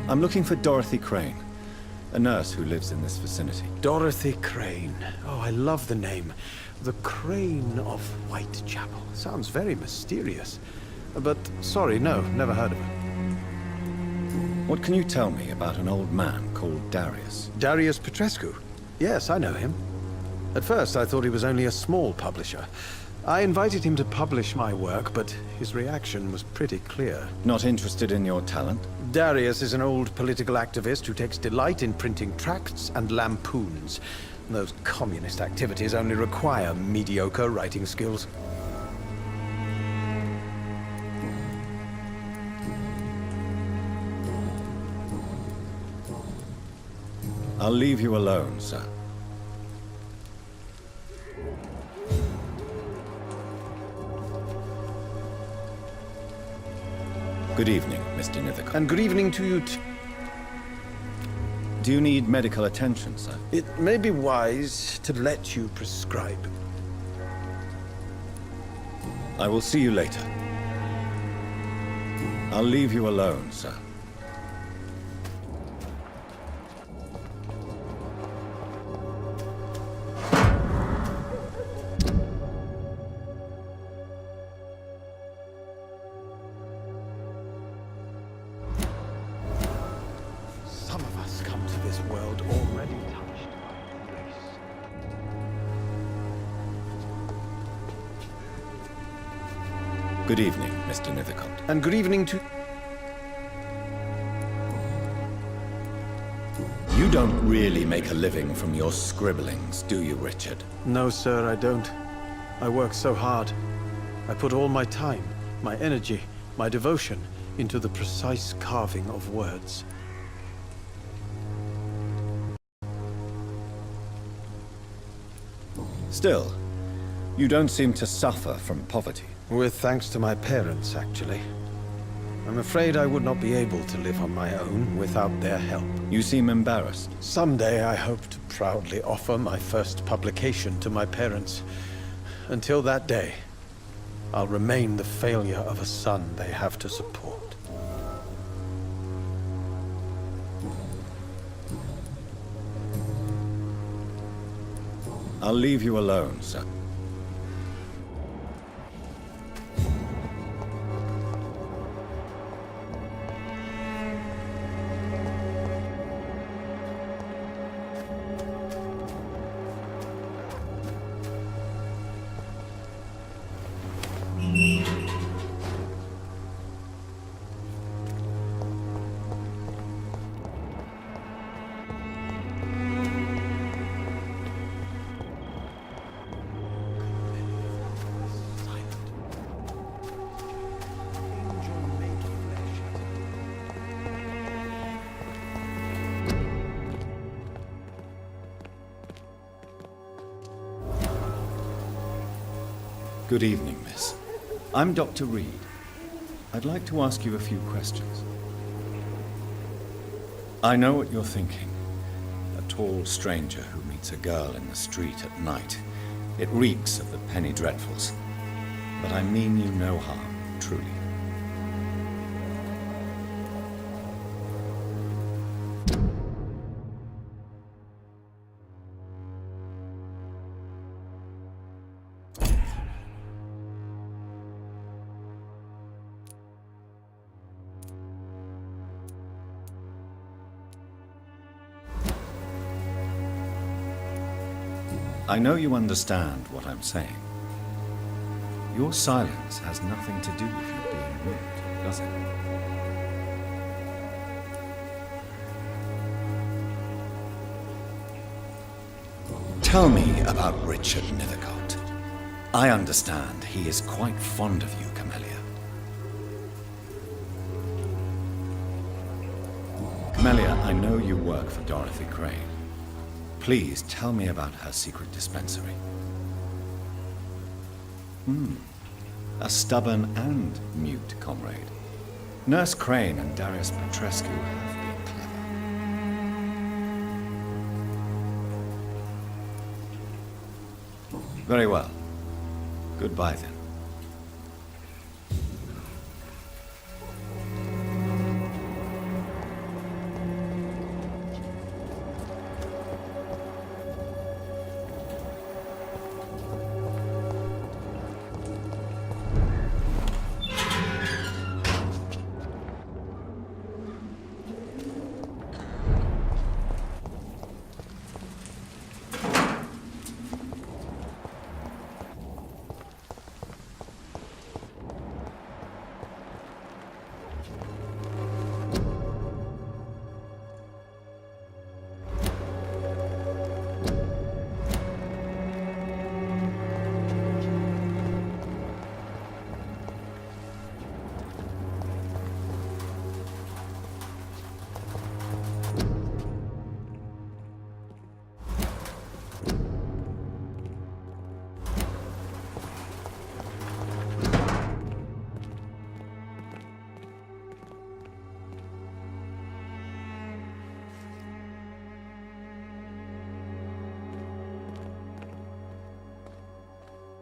I'm looking for Dorothy Crane, a nurse who lives in this vicinity. Dorothy Crane. Oh, I love the name. The Crane of Whitechapel. Sounds very mysterious. But, sorry, no, never heard of her. What can you tell me about an old man called Darius? Darius Petrescu? Yes, I know him. At first, I thought he was only a small publisher. I invited him to publish my work, but his reaction was pretty clear. Not interested in your talent? Darius is an old political activist who takes delight in printing tracts and lampoons. Those communist activities only require mediocre writing skills. I'll leave you alone, sir. Good evening, Mr. Nithicott. And good evening to you too. Do you need medical attention, sir? It may be wise to let you prescribe. I will see you later. I'll leave you alone, sir. Some of us come to this world already touched by grace. Good evening, Mr. Nithicott. And good evening to... You don't really make a living from your scribblings, do you, Richard? No, sir, I don't. I work so hard. I put all my time, my energy, my devotion into the precise carving of words. Still, you don't seem to suffer from poverty. With thanks to my parents, actually. I'm afraid I would not be able to live on my own without their help. You seem embarrassed. Someday I hope to proudly offer my first publication to my parents. Until that day, I'll remain the failure of a son they have to support. I'll leave you alone, sir. Good evening, miss. I'm Dr. Reed. I'd like to ask you a few questions. I know what you're thinking. A tall stranger who meets a girl in the street at night. It reeks of the penny dreadfuls. But I mean you no harm, truly. I know you understand what I'm saying. Your silence has nothing to do with you being rude, does it? Tell me about Richard Nithicott. I understand he is quite fond of you, Camellia. Camellia, I know you work for Dorothy Crane. Please tell me about her secret dispensary. A stubborn and mute comrade. Nurse Crane and Darius Petrescu have been clever. Very well. Goodbye then.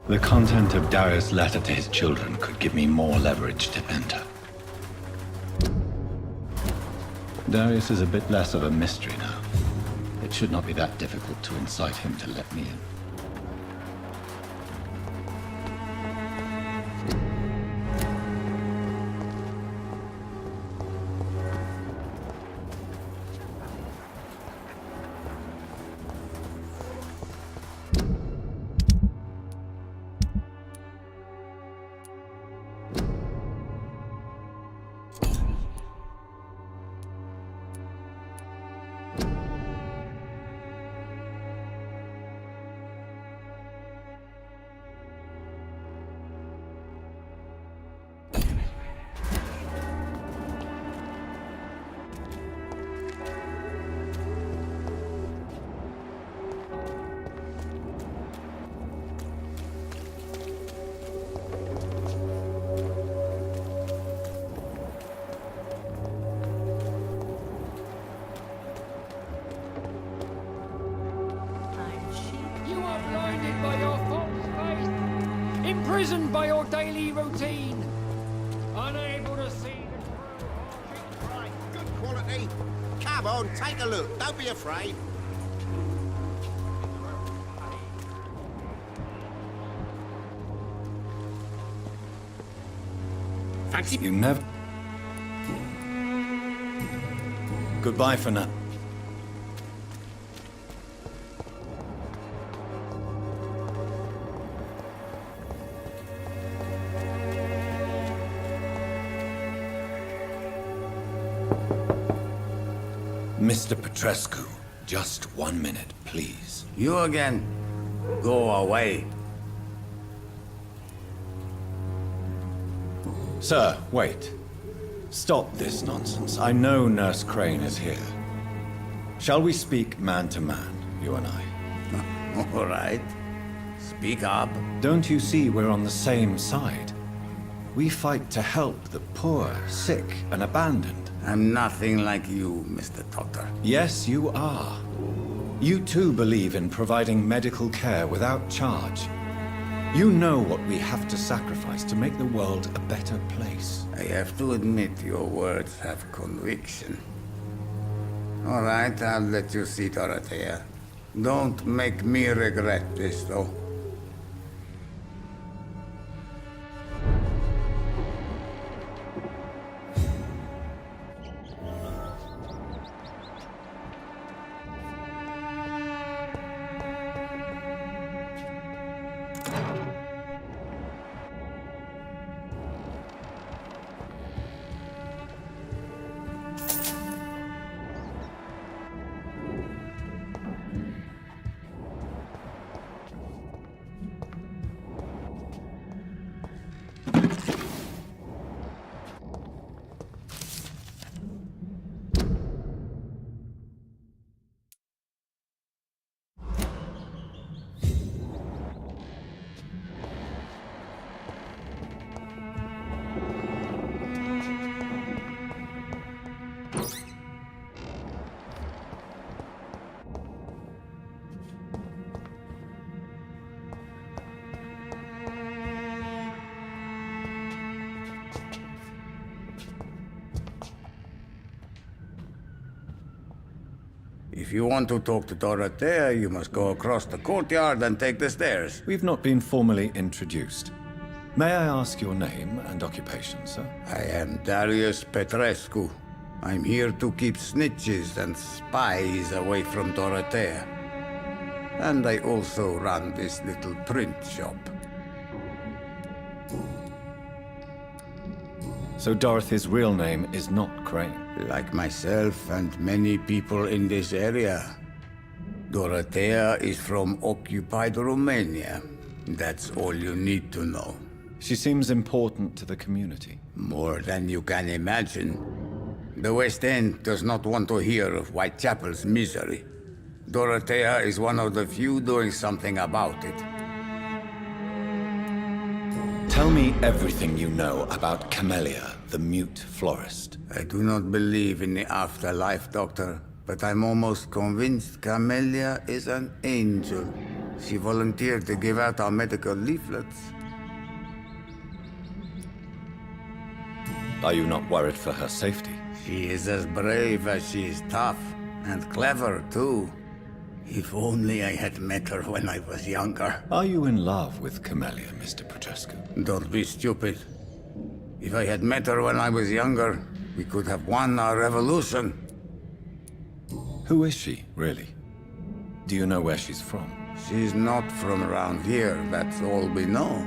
The content of Darius' letter to his children could give me more leverage to enter. Darius is a bit less of a mystery now. It should not be that difficult to incite him to let me in. You are blinded by your false faith, imprisoned by your daily routine, unable to see the true. Right, good quality. Come on, take a look. Don't be afraid. Fancy You never... Goodbye for now. Mr. Petrescu, just 1 minute, please. You again? Go away. Sir, wait. Stop this nonsense. I know Nurse Crane is here. Shall we speak man to man, you and I? All right. Speak up. Don't you see we're on the same side? We fight to help the poor, sick, and abandoned. I'm nothing like you, Mr. Doctor. Yes, you are. You too believe in providing medical care without charge. You know what we have to sacrifice to make the world a better place. I have to admit your words have conviction. All right, I'll let you see Dorothea. Don't make me regret this, though. If you want to talk to Dorothea, you must go across the courtyard and take the stairs. We've not been formally introduced. May I ask your name and occupation, sir? I am Darius Petrescu. I'm here to keep snitches and spies away from Dorothea. And I also run this little print shop. So Dorothy's real name is not Crane? Like myself and many people in this area, Dorothea is from occupied Romania. That's all you need to know. She seems important to the community. More than you can imagine. The West End does not want to hear of Whitechapel's misery. Dorothea is one of the few doing something about it. Tell me everything you know about Camellia, the mute florist. I do not believe in the afterlife, Doctor, but I'm almost convinced Camellia is an angel. She volunteered to give out our medical leaflets. Are you not worried for her safety? She is as brave as she is tough, and clever, too. If only I had met her when I was younger. Are you in love with Camellia, Mr. Petrescu? Don't be stupid. If I had met her when I was younger, we could have won our revolution. Who is she, really? Do you know where she's from? She's not from around here, that's all we know.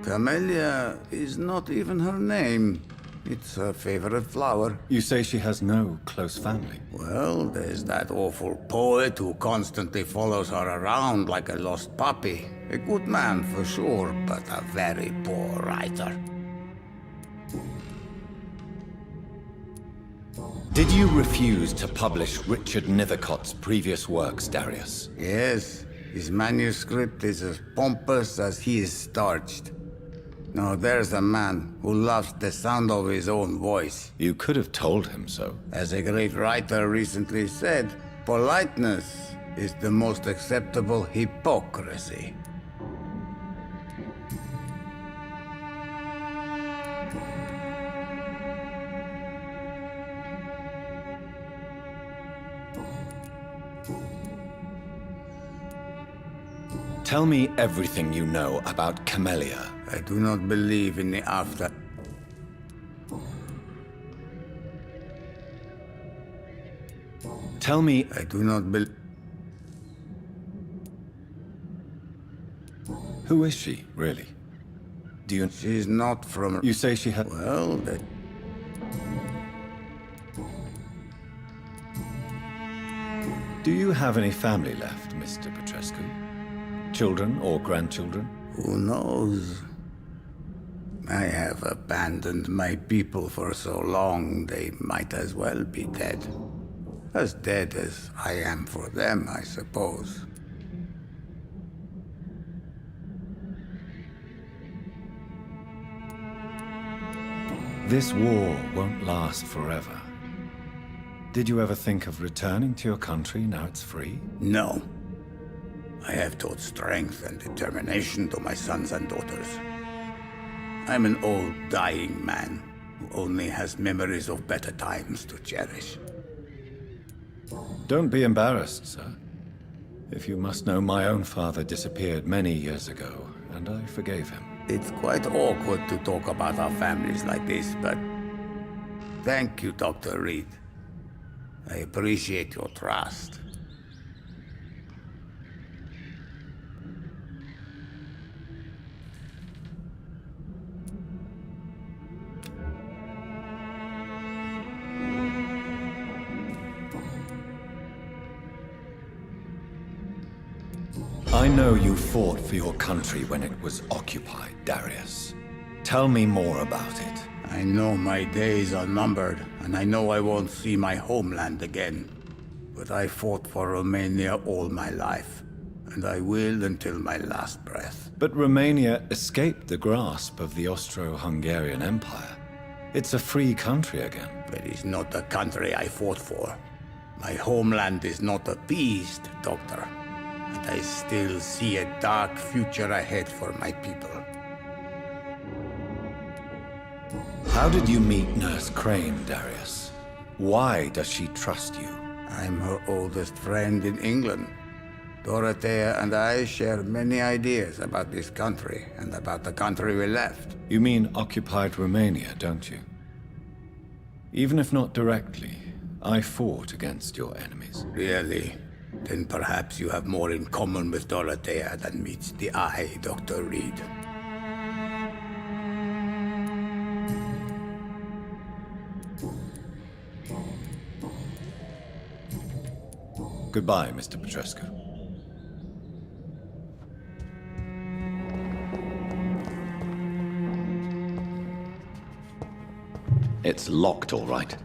Camellia is not even her name. It's her favorite flower. You say she has no close family? Well, there's that awful poet who constantly follows her around like a lost puppy. A good man for sure, but a very poor writer. Did you refuse to publish Richard Nithercott's previous works, Darius? Yes, his manuscript is as pompous as he is starched. Now there's a man who loves the sound of his own voice. You could have told him so. As a great writer recently said, politeness is the most acceptable hypocrisy. Tell me everything you know about Camellia. I do not believe in the after. Tell me... I do not believe... Who is she, really? Do you... She's not from... You say she had... Well, that... Do you have any family left, Mr. Petrescu? Children or grandchildren? Who knows? I have abandoned my people for so long, they might as well be dead. As dead as I am for them, I suppose. This war won't last forever. Did you ever think of returning to your country now it's free? No. I have taught strength and determination to my sons and daughters. I'm an old, dying man who only has memories of better times to cherish. Don't be embarrassed, sir. If you must know, my own father disappeared many years ago, and I forgave him. It's quite awkward to talk about our families like this, but... Thank you, Dr. Reed. I appreciate your trust. I know you fought for your country when it was occupied, Darius. Tell me more about it. I know my days are numbered, and I know I won't see my homeland again. But I fought for Romania all my life, and I will until my last breath. But Romania escaped the grasp of the Austro-Hungarian Empire. It's a free country again. But it's not the country I fought for. My homeland is not appeased, Doctor. And I still see a dark future ahead for my people. How did you meet Nurse Crane, Darius? Why does she trust you? I'm her oldest friend in England. Dorothea and I share many ideas about this country and about the country we left. You mean occupied Romania, don't you? Even if not directly, I fought against your enemies. Really? Then perhaps you have more in common with Dorothea than meets the eye, Dr. Reed. Goodbye, Mr. Petrescu. It's locked, all right.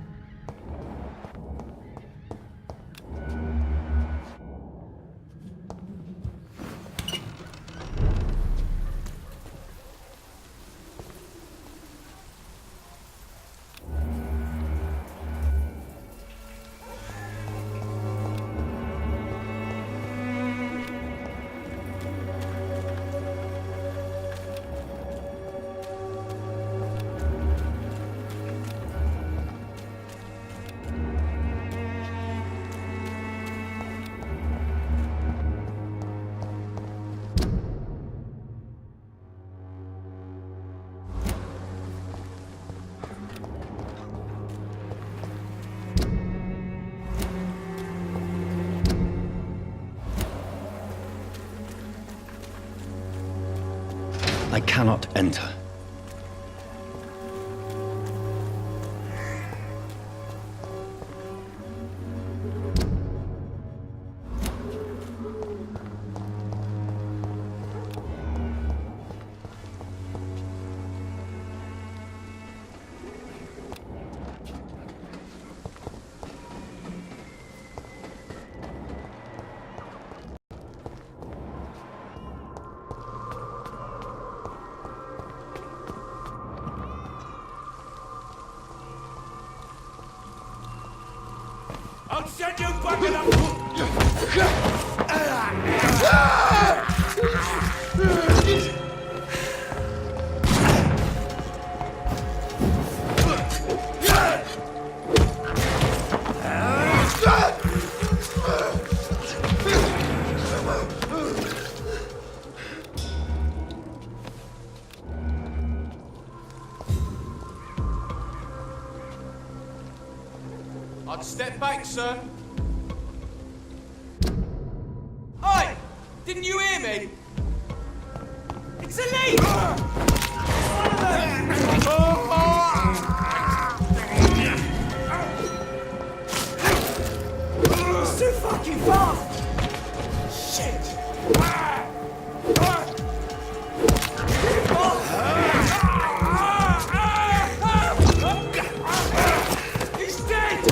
I cannot enter. I'll send you back in a... I'd step back, sir. Oi! Didn't you hear me? It's a leak! One of them! It's too fucking fast! Shit! He's dead!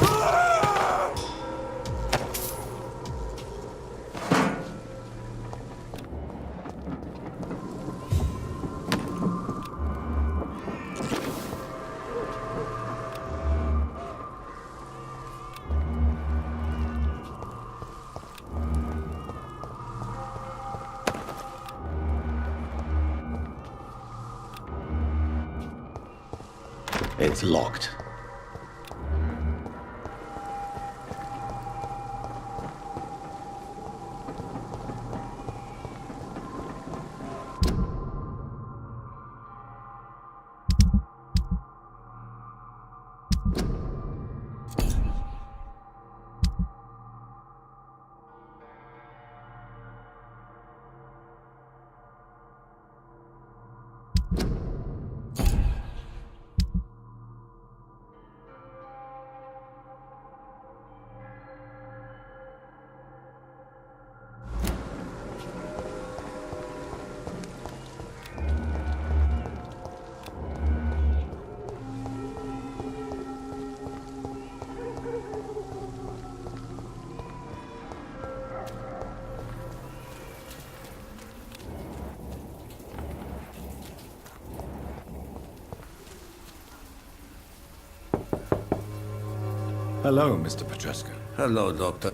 It's locked. Hello, Mr. Petrescu. Hello, Doctor.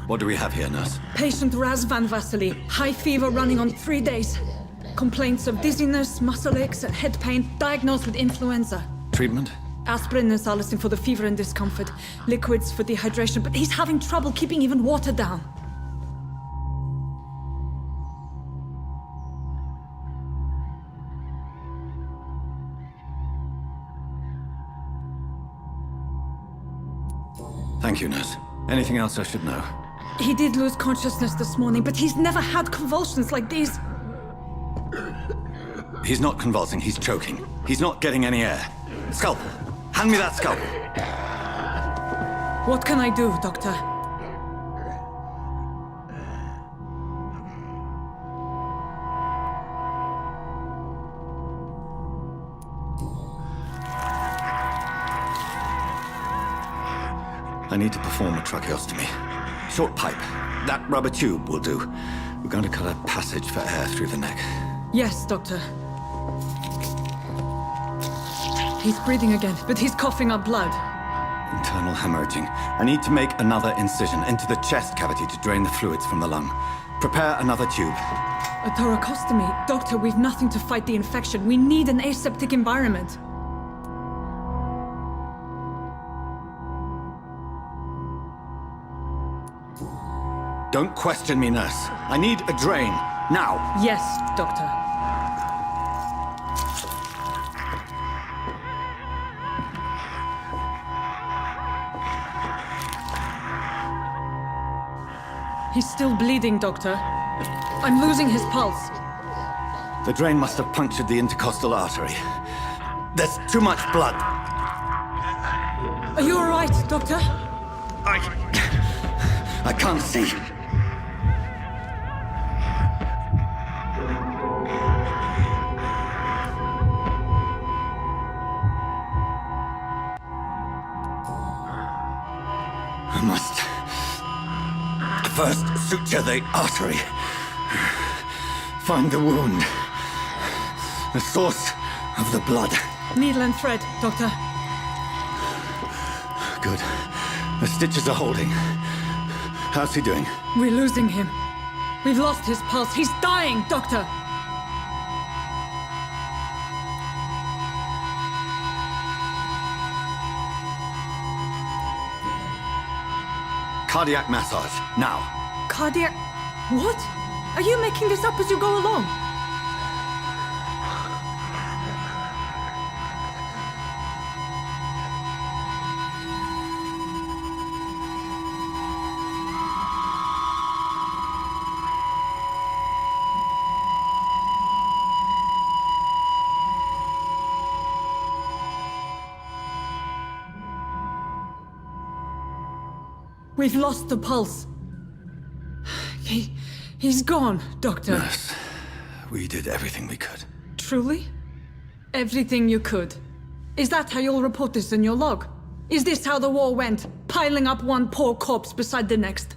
What do we have here, nurse? Patient Raz Van Vasily. High fever running on 3 days. Complaints of dizziness, muscle aches, and head pain. Diagnosed with influenza. Treatment? Aspirin and salicin for the fever and discomfort. Liquids for dehydration, but he's having trouble keeping even water down. Thank you, nurse. Anything else I should know? He did lose consciousness this morning, but he's never had convulsions like these. He's not convulsing, he's choking. He's not getting any air. Scalpel! Hand me that scalpel! What can I do, Doctor? I need to perform a tracheostomy. Short pipe. That rubber tube will do. We're going to cut a passage for air through the neck. Yes, Doctor. He's breathing again, but he's coughing up blood. Internal hemorrhaging. I need to make another incision into the chest cavity to drain the fluids from the lung. Prepare another tube. A thoracostomy? Doctor, we've nothing to fight the infection. We need an aseptic environment. Don't question me, nurse. I need a drain. Now. Yes, Doctor. He's still bleeding, Doctor. I'm losing his pulse. The drain must have punctured the intercostal artery. There's too much blood. Are you all right, Doctor? I can't see. I must first suture the artery. Find the wound. The source of the blood. Needle and thread, Doctor. Good. The stitches are holding. How's he doing? We're losing him. We've lost his pulse. He's dying, Doctor! Cardiac massage, now. Cardiac... What? Are you making this up as you go along? We've lost the pulse. He's gone, Doctor. Nurse, we did everything we could. Truly? Everything you could. Is that how you'll report this in your log? Is this how the war went? Piling up one poor corpse beside the next?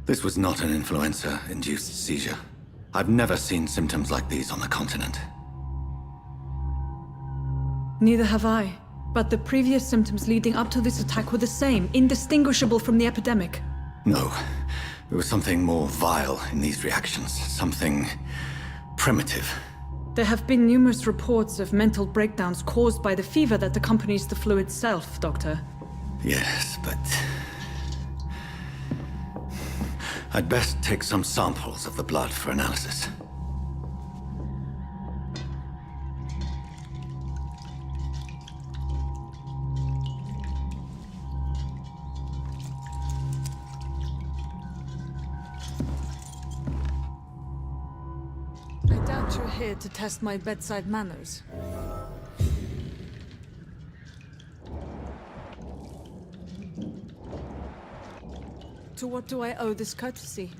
This was not an influenza-induced seizure. I've never seen symptoms like these on the continent. Neither have I. But the previous symptoms leading up to this attack were the same, indistinguishable from the epidemic. No. There was something more vile in these reactions. Something primitive. There have been numerous reports of mental breakdowns caused by the fever that accompanies the flu itself, Doctor. Yes, but... I'd best take some samples of the blood for analysis. I doubt you're here to test my bedside manners. To what do I owe this courtesy?